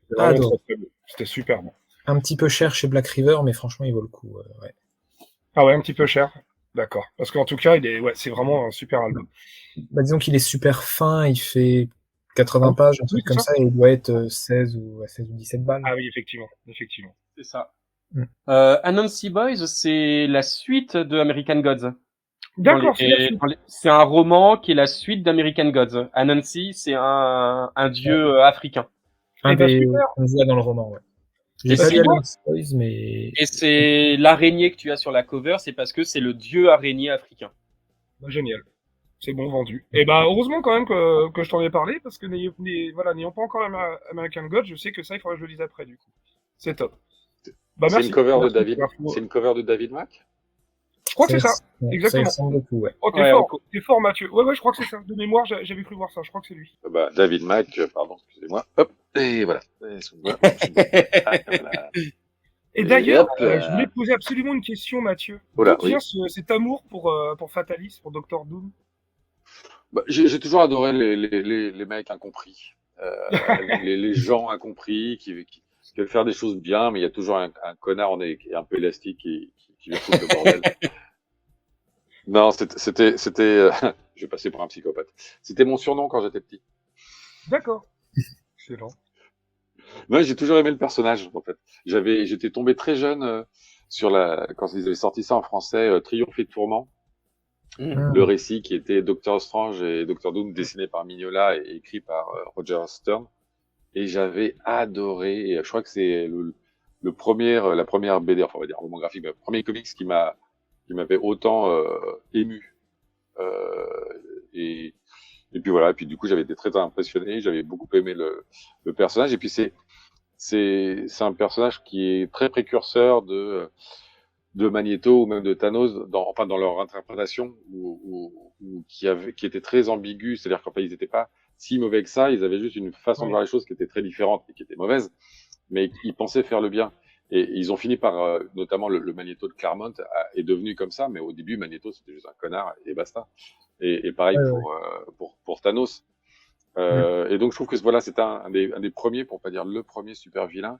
C'était super bon. Un petit peu cher chez Black River, mais franchement, il vaut le coup. Ouais. Ah ouais, un petit peu cher. D'accord. Parce qu'en tout cas, c'est vraiment un super album. Disons qu'il est super fin, il fait 80 pages, un truc comme ça, et il doit être 16 ou 17 balles. Ah oui, effectivement. C'est ça. Anansi Boys, c'est la suite de American Gods. D'accord, c'est un roman qui est la suite d'American Gods. Anansi, c'est un dieu africain. On voit dans le roman, ouais. J'ai pas lu Anansi Boys, mais... Et c'est l'araignée que tu as sur la cover, c'est parce que c'est le dieu araignée africain. Génial. C'est bon, vendu. Et heureusement quand même que je t'en ai parlé, parce que n'ayant pas encore American God, je sais que ça, il faudrait que je le lise après, du coup. C'est top. C'est une cover de David Mack? Je crois que c'est ça. Exactement. Ça ressemble beaucoup, ouais. Oh, t'es fort, Mathieu. Ouais, je crois que c'est ça. De mémoire, j'avais cru voir ça. Je crois que c'est lui. David Mack, pardon, excusez-moi. Hop, et voilà. Et d'ailleurs, je voulais te poser absolument une question, Mathieu. D'où vient cet amour pour Fatalis, pour Dr. Doom? J'ai toujours adoré les mecs incompris. Les gens incompris qui veulent faire des choses bien, mais il y a toujours un connard un peu élastique qui veut foutre le bordel. Non, c'était je vais passer pour un psychopathe. C'était mon surnom quand j'étais petit. D'accord. Excellent. Moi, j'ai toujours aimé le personnage, en fait. J'étais tombé très jeune quand ils avaient sorti ça en français, Triomphe et Tourment, le récit qui était Doctor Strange et Doctor Doom dessiné par Mignola et écrit par Roger Stern. Et j'avais adoré. Et je crois que c'est la première BD, enfin on va dire roman graphique, le premier comics qui m'avait autant ému. Et et puis voilà. Et puis du coup, j'avais été très impressionné. J'avais beaucoup aimé le personnage. Et puis c'est un personnage qui est très précurseur de Magneto ou même de Thanos dans leur interprétation qui était très ambiguë. C'est-à-dire qu'en fait, ils n'étaient pas si mauvais que ça. Ils avaient juste une façon de voir les choses qui était très différente et qui était mauvaise, mais ils pensaient faire le bien. Et ils ont fini par, notamment le Magneto de Claremont est devenu comme ça, mais au début, Magneto, c'était juste un connard et basta. Et pareil pour Thanos. Et donc, je trouve que voilà, c'était un des premiers, pour pas dire le premier super vilain,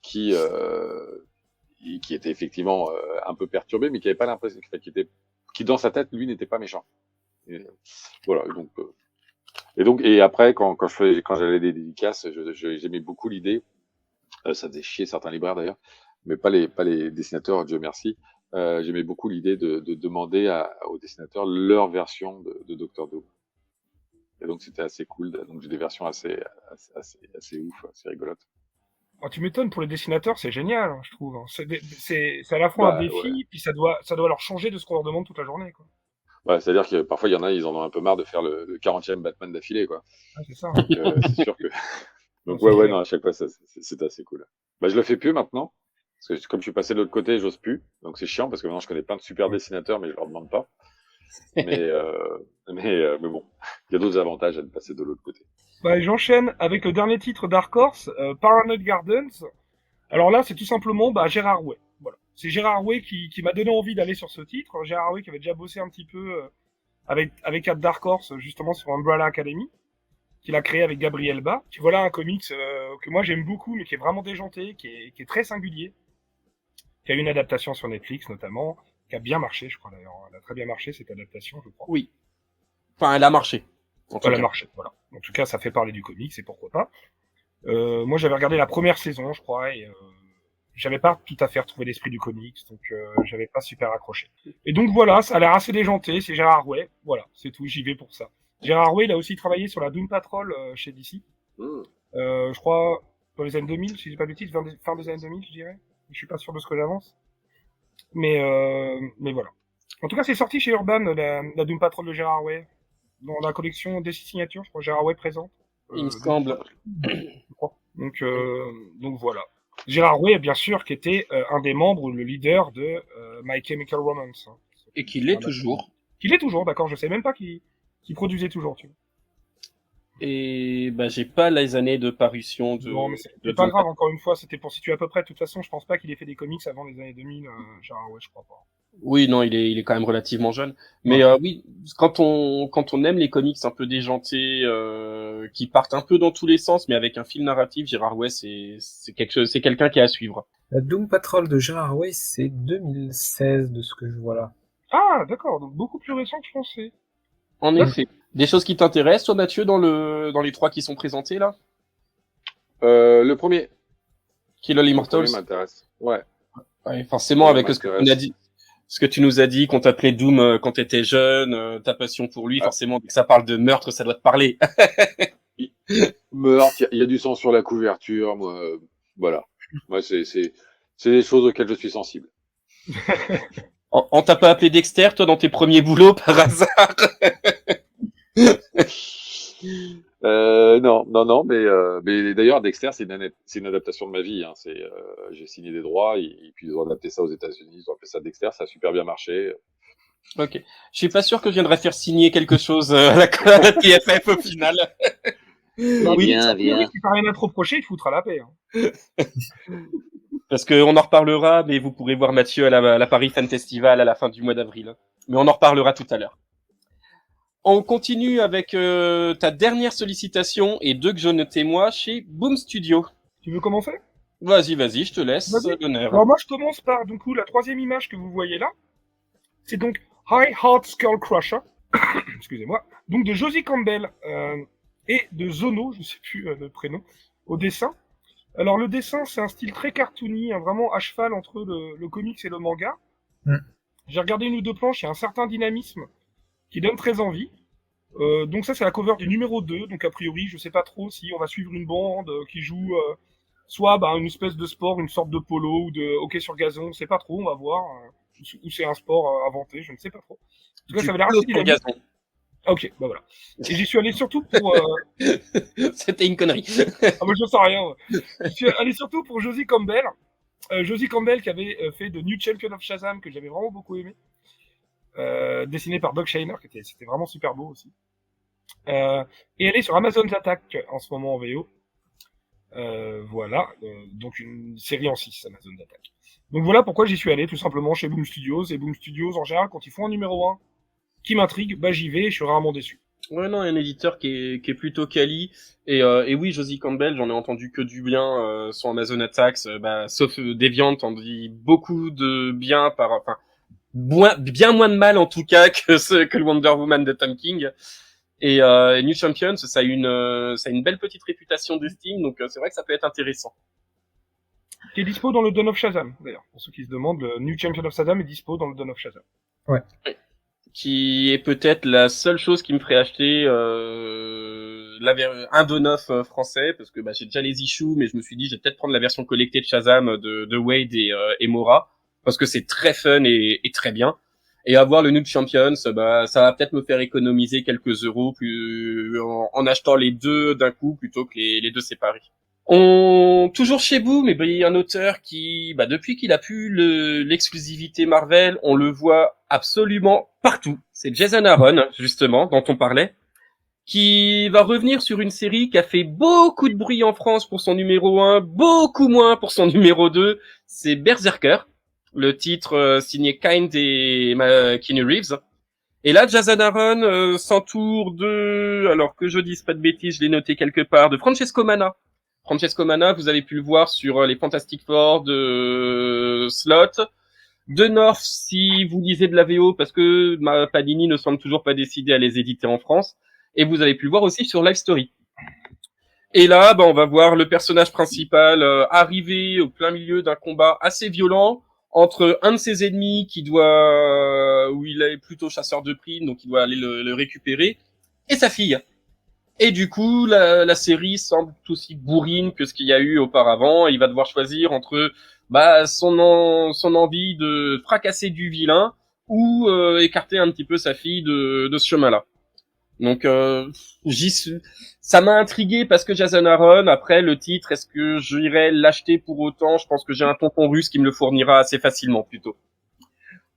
qui était effectivement un peu perturbé, mais qui avait pas l'impression, qui dans sa tête, lui, n'était pas méchant. Et, voilà. Et après, quand j'allais des dédicaces, j'aimais beaucoup l'idée. Ça faisait chier certains libraires d'ailleurs, mais pas les dessinateurs, Dieu merci. J'aimais beaucoup l'idée de demander aux dessinateurs leur version de Doctor Doom. Et donc c'était assez cool. Donc j'ai des versions assez ouf, assez rigolotes. Oh, tu m'étonnes, pour les dessinateurs, c'est génial, hein, je trouve. Hein. C'est à la fois un défi, puis ça doit leur changer de ce qu'on leur demande toute la journée, quoi. Ouais, c'est-à-dire que parfois il y en a, ils en ont un peu marre de faire le 40e Batman d'affilée, quoi. Ah, c'est ça. Donc c'est sûr que. Donc non, à chaque fois c'est assez cool. Bah je le fais plus maintenant, parce que comme je suis passé de l'autre côté, j'ose plus. Donc c'est chiant parce que maintenant je connais plein de super dessinateurs, mais je leur demande pas. Mais bon, il y a d'autres avantages à de passer de l'autre côté. Bah, j'enchaîne avec le dernier titre Dark Horse, Paranoid Gardens. Alors là, c'est tout simplement Gérard Way. Voilà. C'est Gérard Way qui m'a donné envie d'aller sur ce titre. Gérard Way qui avait déjà bossé un petit peu avec Dark Horse, justement sur Umbrella Academy, qu'il a créé avec Gabriel Bas. Puis voilà un comics que moi j'aime beaucoup, mais qui est vraiment déjanté, qui est très singulier, qui a eu une adaptation sur Netflix notamment, qui a bien marché, je crois d'ailleurs. Elle a très bien marché cette adaptation, je crois. Oui. Enfin, elle a marché. Elle a marché, voilà. En tout cas, ça fait parler du comics, et pourquoi pas. Moi, j'avais regardé la première saison, je crois, et j'avais pas tout à fait retrouvé l'esprit du comics, donc j'avais pas super accroché. Et donc voilà, ça a l'air assez déjanté, c'est Gérard Way, voilà, c'est tout, j'y vais pour ça. Gérard Way, il a aussi travaillé sur la Doom Patrol chez DC. Je crois dans les années 2000, si je dis pas de bêtises, fin des années 2000, je dirais. Je suis pas sûr de ce que j'avance. Mais voilà. En tout cas, c'est sorti chez Urban, la Doom Patrol de Gérard Way. Dans la collection DC Signatures, je crois, Gérard Way présente. Il me semble. Donc voilà. Gérard Way, bien sûr, qui était un des membres, le leader de My Chemical Romance. Hein. Et qui l'est toujours. Qui l'est toujours, d'accord. Je sais même pas qui produisait toujours, tu vois. Et j'ai pas les années de parution de. Non, mais c'est pas grave. Encore une fois, c'était pour situer à peu près. De toute façon, je pense pas qu'il ait fait des comics avant les années 2000. Gérard Way, je crois pas. Oui, non, il est quand même relativement jeune. Mais oui, quand on aime les comics un peu déjantés, qui partent un peu dans tous les sens, mais avec un fil narratif, Gérard Way, c'est quelqu'un qui est à suivre. La Doom Patrol de Gérard Way, c'est 2016 de ce que je vois là. Ah, d'accord, donc beaucoup plus récent que je pensais. En effet. Des choses qui t'intéressent, toi, Mathieu, dans les trois qui sont présentés là? Le premier. Kill All Immortals. Le premier m'intéresse. Ouais. Ouais, forcément, avec ce que tu a dit. Ce que tu nous as dit, qu'on t'appelait Doom quand t'étais jeune, ta passion pour lui, forcément, dès que ça parle de meurtre, ça doit te parler. Meurtre, il y a du sang sur la couverture, moi, voilà. Moi, c'est des choses auxquelles je suis sensible. On t'a pas appelé Dexter, toi, dans tes premiers boulots, par hasard? Non, mais d'ailleurs, Dexter, c'est une adaptation de ma vie. Hein. J'ai signé des droits et puis ils ont adapté ça aux États-Unis. Ils ont fait ça Dexter, ça a super bien marché. Ok. Je suis pas sûr que je viendrais faire signer quelque chose à la TFF au final. Oui, viens. Si t'as rien à te reprocher, il te foutra la paix. Hein. Parce que on en reparlera, mais vous pourrez voir Mathieu à la Paris Fan Festival à la fin du mois d'avril. Mais on en reparlera tout à l'heure. On continue avec ta dernière sollicitation et deux que je notais moi chez Boom Studio. Tu veux commencer? Vas-y, je te laisse l'honneur. Alors moi je commence par du coup la troisième image que vous voyez là. C'est donc High Heart Skull Crusher. Excusez-moi. Donc de Josie Campbell. et de Zono, je sais plus le prénom, au dessin. Alors le dessin, c'est un style très cartoony, hein, vraiment à cheval entre le comics et le manga. Mm. J'ai regardé une ou deux planches, il y a un certain dynamisme qui donne très envie. Donc ça, c'est la cover du numéro 2, donc a priori, je sais pas trop si on va suivre une bande qui joue soit une espèce de sport, une sorte de polo ou de hockey sur gazon, on sait pas trop, on va voir. Ou c'est un sport inventé, je ne sais pas trop. En tout cas, Du ça avait l'air polo assez sur dynamique. gazon. Ah, ok, bah voilà. Et j'y suis allé surtout pour... C'était une connerie. Ah, moi, je sais rien. Ouais. J'y suis allé surtout pour Josie Campbell. Josie Campbell qui avait fait The New Champion of Shazam, que j'avais vraiment beaucoup aimé. Dessiné par Doug Shainer, c'était vraiment super beau aussi. Et elle est sur Amazon's Attack en ce moment en VO. Voilà, donc une série en 6, Amazon's Attack. Donc voilà pourquoi j'y suis allé, tout simplement chez Boom Studios. Et Boom Studios, en général, quand ils font un numéro 1 qui m'intrigue, bah j'y vais et je suis rarement déçu. Ouais, non, il y a un éditeur qui est plutôt quali. Et oui, Josie Campbell, j'en ai entendu que du bien sur Amazon Attacks. Sauf Deviant, on dit beaucoup de bien enfin, bien moins de mal en tout cas que le Wonder Woman de Tom King. Et New Champions, ça a une belle petite réputation d'estime, donc c'est vrai que ça peut être intéressant. Qui est dispo dans le Dawn of Shazam, d'ailleurs. Pour ceux qui se demandent, le New Champion of Shazam est dispo dans le Dawn of Shazam. Ouais. Qui est peut-être la seule chose qui me ferait acheter un Dawn of français, parce que j'ai déjà les issues, mais je me suis dit je vais peut-être prendre la version collectée de Shazam de Wade et Mora, parce que c'est très fun et très bien. Et avoir le New Champions, ça va peut-être me faire économiser quelques euros en achetant les deux d'un coup plutôt que les deux séparés. Toujours chez Boom, mais il y a un auteur qui, depuis qu'il a pu l'exclusivité Marvel, on le voit absolument partout. C'est Jason Aaron, justement, dont on parlait, qui va revenir sur une série qui a fait beaucoup de bruit en France pour son numéro 1, beaucoup moins pour son numéro 2. C'est Berserker, le titre signé Kind et Keanu Reeves. Et là, Jason Aaron s'entoure de, alors que je dise pas de bêtises, je l'ai noté quelque part, de Francesco Mana. Francesco Mana, vous avez pu le voir sur les Fantastic Four de Slott, de North si vous lisez de la VO, parce que Panini ne semble toujours pas décidé à les éditer en France, et vous avez pu le voir aussi sur Live Story. Et là, on va voir le personnage principal arriver au plein milieu d'un combat assez violent entre un de ses ennemis où il est plutôt chasseur de primes, donc il doit aller le récupérer, et sa fille. Et du coup, la série semble aussi bourrine que ce qu'il y a eu auparavant. Et il va devoir choisir entre son envie de fracasser du vilain ou écarter un petit peu sa fille de ce chemin-là. Donc ça m'a intrigué parce que Jason Aaron, après le titre, est-ce que j'irais l'acheter pour autant? Je pense que j'ai un tonton russe qui me le fournira assez facilement plutôt.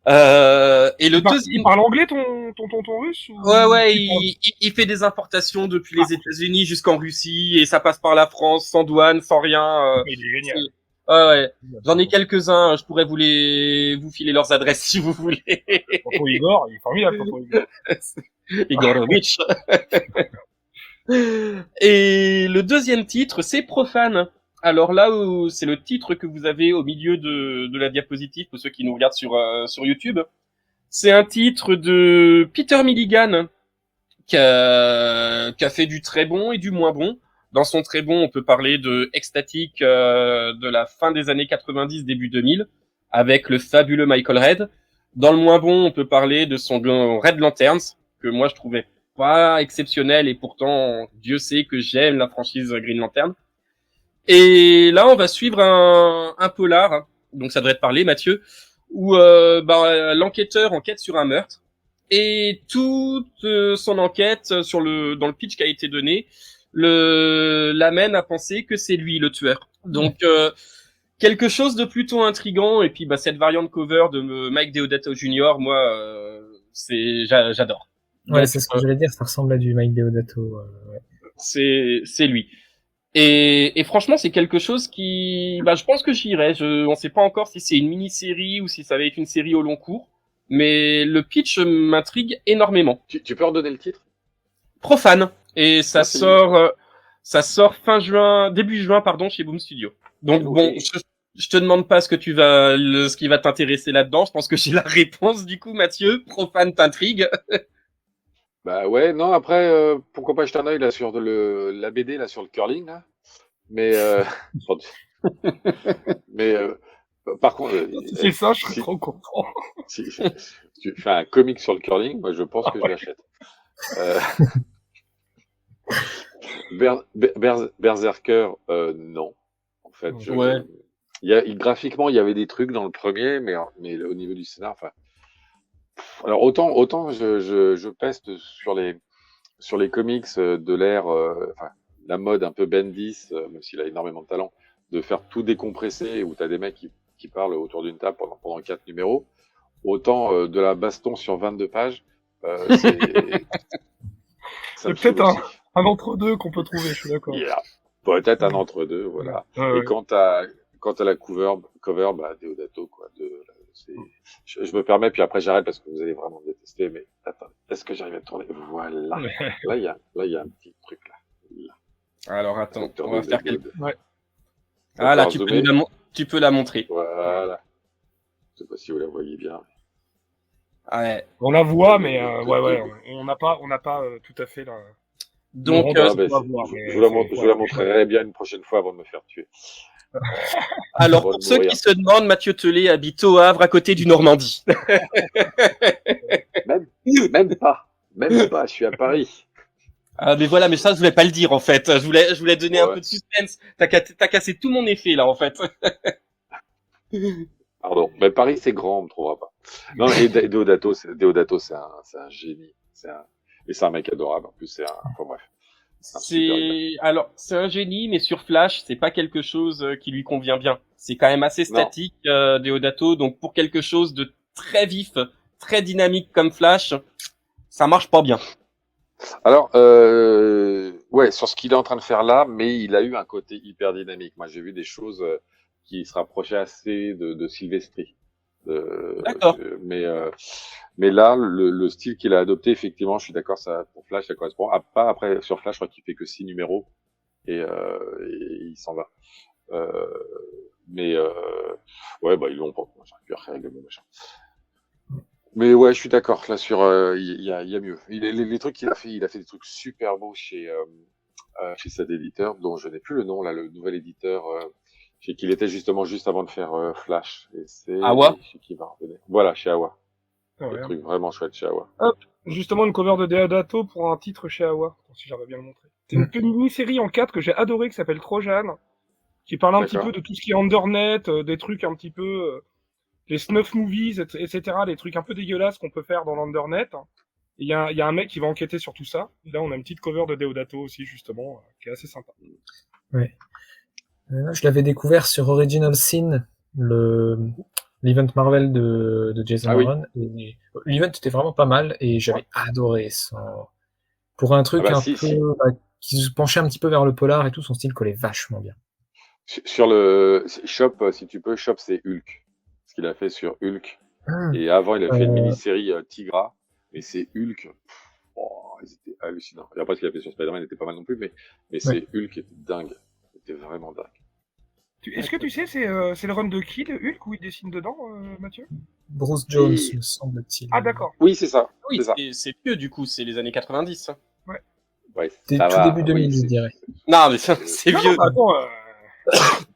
Et le deuxième... Il parle anglais ton tonton russe ou... Ouais, il fait des importations depuis les États-Unis jusqu'en Russie et ça passe par la France sans douane, sans rien. Il est génial. Ouais. J'en ai quelques-uns. Je pourrais vous filer leurs adresses si vous voulez. Tonton Igor, il est formidable, tonton Igor. Igorovitch. Et le deuxième titre, c'est Profane. Alors là, c'est le titre que vous avez au milieu de la diapositive pour ceux qui nous regardent sur YouTube. C'est un titre de Peter Milligan qui a fait du très bon et du moins bon. Dans son très bon, on peut parler de Ecstatic de la fin des années 90, début 2000, avec le fabuleux Michael Red. Dans le moins bon, on peut parler de son Red Lanterns, que moi je trouvais pas exceptionnel et pourtant Dieu sait que j'aime la franchise Green Lantern. Et là, on va suivre un polar, donc ça devrait te parler, Mathieu, où l'enquêteur enquête sur un meurtre et toute son enquête dans le pitch qui a été donné l'amène à penser que c'est lui le tueur. Donc quelque chose de plutôt intriguant et puis cette variante cover de Mike Deodato Jr. moi j'adore. Ouais, c'est ce que j'allais dire, ça ressemble à du Mike Deodato. Ouais. C'est lui. Et franchement, c'est quelque chose qui, je pense que j'irai. On sait pas encore si c'est une mini-série ou si ça va être une série au long cours, mais le pitch m'intrigue énormément. Tu peux redonner le titre? Profane. Et ça sort début juin, chez Boom Studio. Donc je te demande pas ce qui va t'intéresser là-dedans. Je pense que j'ai la réponse du coup, Mathieu. Profane t'intrigue. Bah ouais, non, après, pourquoi pas jeter un œil là sur la BD là sur le curling là. Mais mais par contre, Si c'est ça, je serais si, trop content. si tu fais un comic sur le curling, moi je pense que je l'achète. Euh, Berserker, non. En fait, Ouais. graphiquement, il y avait des trucs dans le premier, mais au niveau du scénar, enfin. Alors autant je peste sur les comics de l'ère, enfin, la mode un peu Bendis, même s'il a énormément de talent, de faire tout décompresser où tu as des mecs qui parlent autour d'une table pendant 4 numéros. Autant de la baston sur 22 pages, ça C'est me saoule peut-être aussi. un entre-deux qu'on peut trouver, je suis d'accord. Il y a peut-être un entre-deux, voilà. Ouais, Et ouais. quand t'as la cover bah, Deodato, quoi. Je me permets, puis après j'arrête parce que vous allez vraiment me détester, mais attends, est-ce que j'arrive à tourner? Voilà. Là, il y a un petit truc, là. Là. Alors attends, Docteur on va faire quelque... Ouais. On va Ah là, pouvoir zoomer. tu peux la montrer. Voilà. Je sais pas si vous la voyez bien. Ouais. On la voit, mais ouais, on n'a pas tout à fait la. Donc, le Ah, rendu ben, qu'on va voir, mais je vous voilà. la montrerai bien une prochaine fois avant de me faire tuer. alors Avant pour de ceux mourir. qui se demandent, Mathieu Tellet habite au Havre, à côté du Normandie. Même pas. Même pas. Je suis à Paris. Ah, mais voilà, mais ça, je voulais pas le dire, en fait. Je voulais donner un Ouais. peu de suspense. T'as cassé tout mon effet, là, en fait. Pardon. Mais Paris, c'est grand, on me trouvera pas. Non, et Deodato, c'est un génie. Et c'est un mec adorable. En plus, enfin bref. Un super gars. C'est un génie, mais sur Flash, c'est pas quelque chose qui lui convient bien. C'est quand même assez Non. statique, Deodato. Donc, pour quelque chose de très vif, très dynamique comme Flash, ça marche pas bien. Alors, ouais, sur ce qu'il est en train de faire là, mais il a eu un côté hyper dynamique. Moi, j'ai vu des choses qui se rapprochaient assez de Silvestri. D'accord. Mais là, le style qu'il a adopté, effectivement, je suis d'accord, ça, pour Flash, ça correspond. Pas après, sur Flash, je crois qu'il fait que 6 numéros et il s'en va. Euh, mais ouais, bah ils l'ont pas. J'aurais pu régler machin. Mais ouais, je suis d'accord. Là, il y a mieux. Les trucs qu'il a fait, il a fait des trucs super beaux chez cet éditeur, dont je n'ai plus le nom là, le nouvel éditeur, chez qui il était justement juste avant de faire Flash. Et c'est Awa. chez qui il va revenir. Voilà, chez Awa. Ah, Des ouais. trucs vraiment chouettes chez Awa. Hop, justement une cover de Deodato pour un titre chez Awa, si j'arrive bien le montrer. C'est une mini-série en 4 que j'ai adoré qui s'appelle Trojan, qui parle un petit D'accord. peu de tout ce qui est Undernet, des trucs un petit peu les snuff movies, etc., les trucs un peu dégueulasses qu'on peut faire dans l'Undernet. Il y a un mec qui va enquêter sur tout ça. Et là, on a une petite cover de Deodato aussi, justement, qui est assez sympa. Ouais. Je l'avais découvert sur Original Sin, l'event Marvel de Jason Ah oui. Aaron. Et l'event était vraiment pas mal et j'avais adoré son... Pour un Ah truc bah un si, peu si. qui se penchait un petit peu vers le polar et tout, son style collait vachement bien. Sur le Shop, si tu peux, Shop, c'est Hulk. Ce qu'il a fait sur Hulk. Et avant, il a fait une mini-série Tigra. Et c'est Hulk. Oh, ils étaient hallucinants. Et après, ce qu'il a fait sur Spider-Man était pas mal non plus, mais Ouais. c'est Hulk qui était dingue. C'était vraiment dingue. Est-ce que tu sais, c'est le run de qui, de Hulk, où il dessine dedans, Mathieu? Bruce Jones, Oui, me semble-t-il. Ah, d'accord. oui, c'est ça. Oui, C'est ça. c'est vieux, du coup, c'est les années 90. Ouais. Ouais, Tout ça va. début 2000, Oui, je dirais. Non, mais c'est Non, vieux. bah, attends,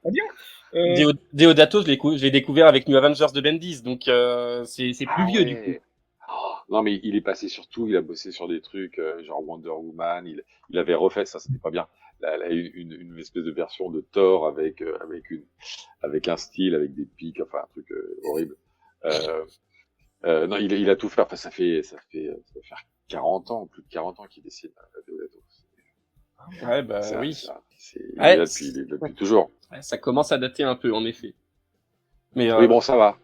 pas bien. Deodato, je l'ai découvert avec New Avengers de Bendis, donc c'est plus Ah vieux, du coup. ouais. Oh, non, mais il est passé sur tout. Il a bossé sur des trucs genre Wonder Woman. Il avait refait ça, c'était pas bien. Une espèce de version de Thor avec un style, avec des pics, enfin un truc horrible. Non, il a tout fait. Enfin, ça va faire 40 ans, plus de 40 ans qu'il dessine Deodato. Ouais, bah oui. Il Ouais, est là depuis toujours. ouais, ça commence à dater un peu, en effet. Mais Oui, bon, ça va.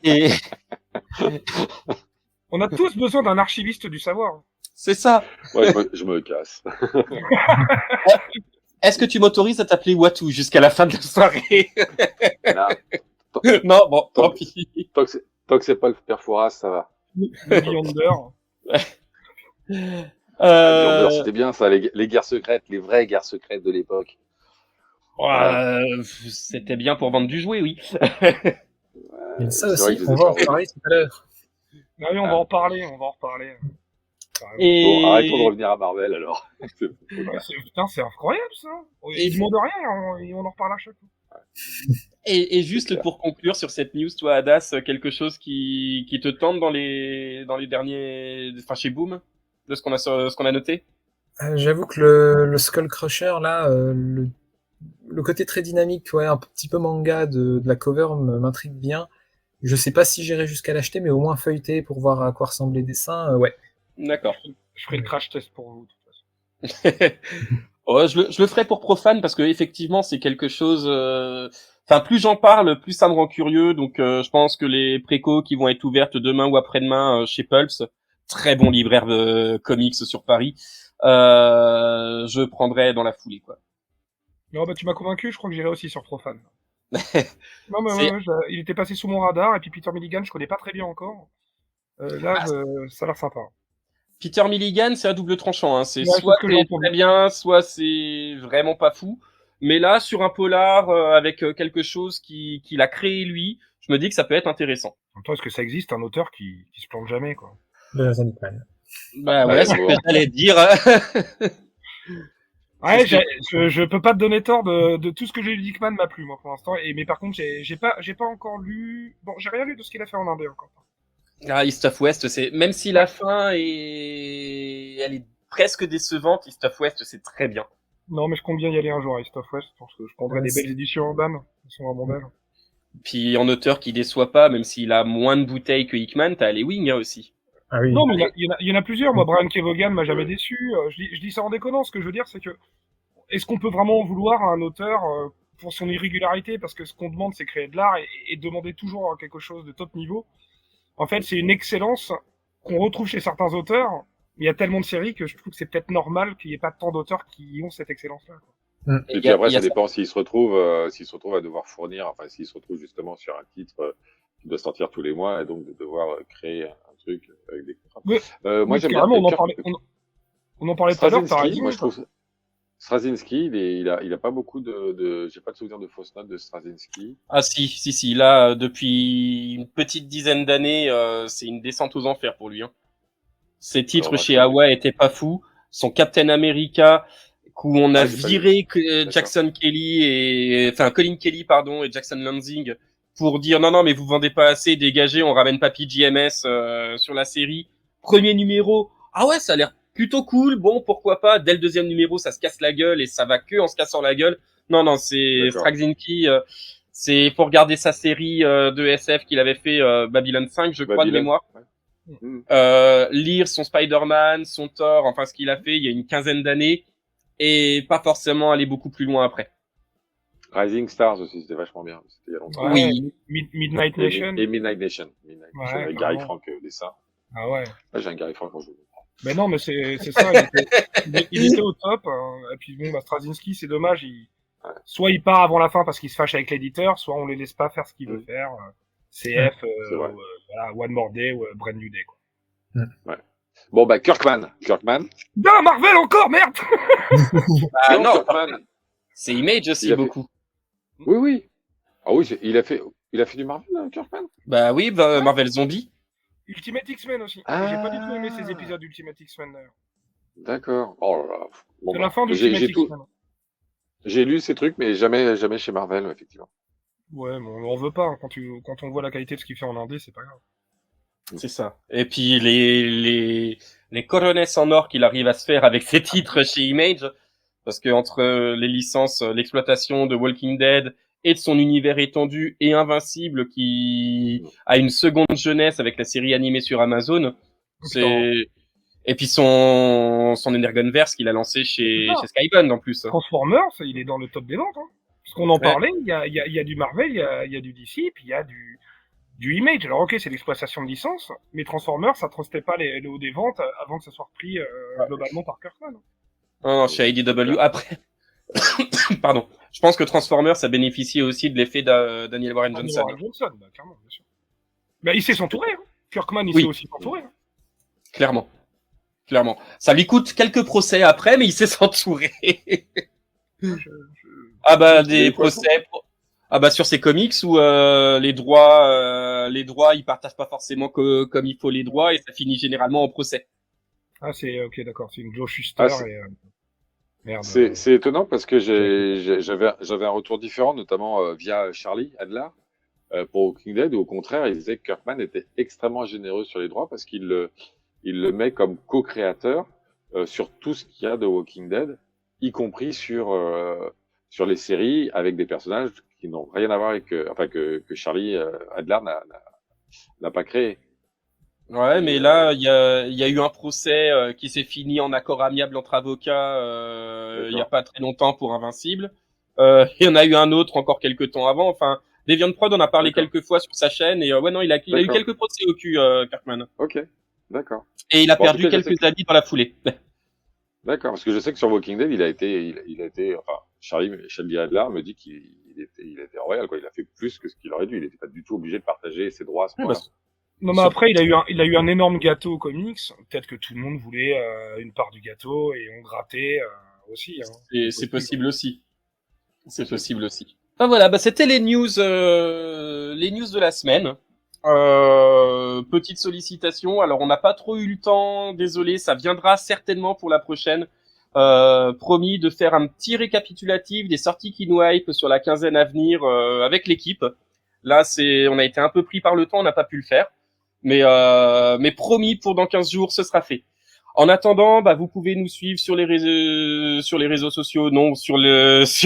et On a tous besoin d'un archiviste du savoir. c'est ça. Ouais, je me casse. Est-ce que tu m'autorises à t'appeler Watu jusqu'à la fin de la soirée? Non, Non, bon, tant tant, pis. tant que c'est pas le père Fouras, ça va. Beyonder. Beyonder, c'était bien ça, les guerres secrètes, les vraies guerres secrètes de l'époque. C'était bien pour vendre du jouet, oui. Et ça c'est vrai aussi, que je les on ai va pas en reparler tout à l'heure. Ah oui, on va en parler, Carrément. Et... Bon, arrêtons de revenir à Marvel alors. Putain, c'est incroyable ça. Ils demandent rien, et on en reparle à chaque fois. Et juste pour conclure sur cette news, toi, Hadas, quelque chose qui te tente dans les derniers, enfin chez Boom, de ce qu'on a noté. J'avoue que le Skull Crusher, là, le côté très dynamique, ouais, un petit peu manga de la cover m'intrigue bien. Je sais pas si j'irai jusqu'à l'acheter, mais au moins feuilleter pour voir à quoi ressemblent les dessins, ouais. D'accord. Je ferai le crash test pour vous, de toute façon. Ouais, je le ferai pour profane parce que effectivement c'est quelque chose. Enfin, plus j'en parle, plus ça me rend curieux. Donc, je pense que les précos qui vont être ouvertes demain ou après-demain chez Pulps, très bon libraire de comics sur Paris, je prendrai dans la foulée, quoi. Non, bah tu m'as convaincu. Je crois que j'irai aussi sur Profane. Non, mais C'est- il était passé sous mon radar. Et puis Peter Milligan, je connais pas très bien encore. Là, ça a l'air sympa. Peter Milligan, c'est à double tranchant. Hein. C'est Ouais, soit c'est ce que j'ai c'est entendu. très bien, soit c'est vraiment pas fou. Mais là, sur un polar avec quelque chose qu'il a créé lui, je me dis que ça peut être intéressant. En même temps, est-ce que ça existe un auteur qui se plante jamais, quoi? Jonathan Hickman. Bah Ouais, ouais, c'est ce bon. que j'allais dire. Ouais, C'est je peux pas te donner tort de tout ce que j'ai lu d'Hickman m'a plu, moi, pour l'instant. Mais par contre, j'ai pas encore lu. Bon, j'ai rien lu de ce qu'il a fait en indé encore. Ah, East of West, c'est même si la fin elle est presque décevante, East of West, c'est très bien. Non, mais je compte bien y aller un jour à East of West, parce que je prendrai Ouais, des belles éditions urbaines. Elles sont vraiment belles. Puis en auteur qui déçoit pas, même s'il a moins de bouteilles que Hickman, t'as les Wing hein, aussi. Ah oui. Non, mais il y en a plusieurs. Moi, Brian Kevogan m'a jamais déçu. Je dis ça en déconnant. Ce que je veux dire, c'est que est-ce qu'on peut vraiment en vouloir à un auteur pour son irrégularité? Parce que ce qu'on demande, c'est créer de l'art et demander toujours quelque chose de top niveau. En fait, c'est une excellence qu'on retrouve chez certains auteurs. Il y a tellement de séries que je trouve que c'est peut-être normal qu'il n'y ait pas tant d'auteurs qui ont cette excellence-là. Et puis après, ça dépend s'il se retrouve à devoir fournir, enfin, s'il se retrouve justement sur un titre qui doit sortir tous les mois et donc de devoir créer un truc avec des contrats. Oui, Moi, j'aime bien. carrément, on en parlait tout à l'heure, t'as Straczynski, raison. moi, je trouve. Straczynski, il a pas beaucoup j'ai pas de souvenir de fausses notes de Straczynski. Ah si, là, depuis une petite dizaine d'années, c'est une descente aux enfers pour lui. Hein. Ses titres Alors, chez Hawaii étaient pas fous. Son Captain America, où on a j'ai pas viré D'accord. Jackson Kelly Colin Kelly, pardon, et Jackson Lansing pour dire non, mais vous vendez pas assez, dégagez, on ramène Papy JMS sur la série. Premier numéro, ah ouais, ça a l'air plutôt cool, bon, pourquoi pas. Dès le deuxième numéro, ça se casse la gueule et ça va que en se cassant la gueule. Non, c'est D'accord. Straczynski, faut regarder sa série de SF qu'il avait fait Babylon 5, je crois, de mémoire. Ouais. Lire son Spider-Man, son Thor, enfin ce qu'il a fait il y a une quinzaine d'années, et pas forcément aller beaucoup plus loin après. Rising Stars aussi, c'était vachement bien. C'était il y a longtemps. Ouais, Oui. Midnight Nation. Et Midnight Nation. Avec Gary carrément. Frank dessin. Ah ouais. J'ai un Gary Frank en jeu. Mais non, mais c'est ça. Il était au top. Et puis bon, Straczynski, c'est dommage. Soit il part avant la fin parce qu'il se fâche avec l'éditeur, soit on les laisse pas faire ce qu'il veut faire. CF, voilà, One More Day ou Brand New Day. Quoi. Ouais. Bon, bah, Kirkman. Non, Marvel encore, merde. Ah non, Kirkman. c'est Image aussi beaucoup. Oui. Ah oui, il a fait du Marvel, Kirkman. Bah oui, Marvel Zombie. Ultimate X-Men aussi. Ah. J'ai pas du tout aimé ces épisodes Ultimate X-Men d'ailleurs. D'accord. Oh là là. Bon, C'est la fin d'Ultimate X-Men. J'ai lu ces trucs, mais jamais chez Marvel, effectivement. Ouais, mais on en veut pas. Quand on voit la qualité de ce qu'il fait en indé, c'est pas grave. C'est ça. Et puis les coronesses en or qu'il arrive à se faire avec ses titres chez Image, parce que entre les licences, l'exploitation de Walking Dead et de son univers étendu et invincible qui a une seconde jeunesse avec la série animée sur Amazon, et puis son Energonverse qu'il a lancé chez Skybound en plus. Transformers, il est dans le top des ventes. Hein. Parce qu'on en parlait, il y a du Marvel, il y a du DC, puis il y a du Image. Alors ok, c'est l'exploitation de licence, mais Transformers, ça trustait pas les hauts des ventes avant que ça soit repris globalement par Kirkman. Non, chez IDW. Après, pardon. Je pense que Transformers, ça bénéficie aussi de l'effet de Daniel Warren Johnson. Warren Johnson, bah, clairement, bien sûr. Bah, il sait s'entourer. Hein. Kirkman, il sait aussi s'entourer. Hein. Clairement. Ça lui coûte quelques procès après, mais il sait s'entourer. Ah bah des procès. Ah bah sur ces comics où les droits ils partagent pas forcément comme il faut les droits et ça finit généralement en procès. Ah, c'est ok, d'accord. C'est une Joe Shuster Ah, et merde. c'est étonnant parce que j'avais un retour différent, notamment via Charlie Adler pour Walking Dead, où au contraire, il disait que Kirkman était extrêmement généreux sur les droits parce il le met comme co-créateur sur tout ce qu'il y a de Walking Dead, y compris sur les séries avec des personnages qui n'ont rien à voir avec, enfin que Charlie Adler n'a pas créé. Ouais, Et, mais là il y a eu un procès qui s'est fini en accord amiable entre avocats il y a d'accord, pas très longtemps pour Invincible. Il y en a eu un autre encore quelques temps avant. Enfin, Deviant Prod en a parlé d'accord, quelques fois sur sa chaîne et ouais non il a eu d'accord, quelques procès au cul Kirkman ok, d'accord. et il a Bon, en tout perdu cas, je sais quelques amis dans la foulée. d'accord, parce que je sais que sur Walking Dead, il a été, enfin, Charlie Adler me dit il était royal, quoi. Il a fait plus que ce qu'il aurait dû. Il était pas du tout obligé de partager ses droits à ce Ouais, bah, point-là. Non, mais après, il a eu un énorme gâteau aux comics. Peut-être que tout le monde voulait une part du gâteau et on grattait aussi. Hein. c'est possible aussi. C'est possible aussi. Enfin voilà, bah c'était les news de la semaine. Petite sollicitation. Alors on n'a pas trop eu le temps, désolé, ça viendra certainement pour la prochaine. Promis de faire un petit récapitulatif des sorties qui nous hype sur la quinzaine à venir avec l'équipe. Là, on a été un peu pris par le temps, on n'a pas pu le faire. Mais promis, pour dans 15 jours, ce sera fait. En attendant, bah, vous pouvez nous suivre sur les réseaux sociaux, non, sur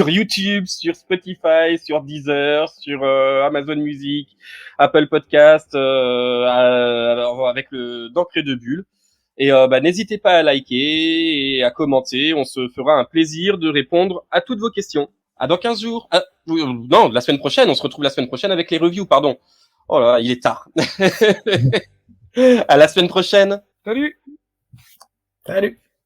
YouTube, sur Spotify, sur Deezer, sur Amazon Music, Apple Podcast, avec le d'encre de bulle. Et bah, n'hésitez pas à liker et à commenter. On se fera un plaisir de répondre à toutes vos questions. À dans 15 jours. Non, la semaine prochaine. On se retrouve la semaine prochaine avec les reviews, pardon. Oh là, il est tard. À la semaine prochaine. Salut! Salut!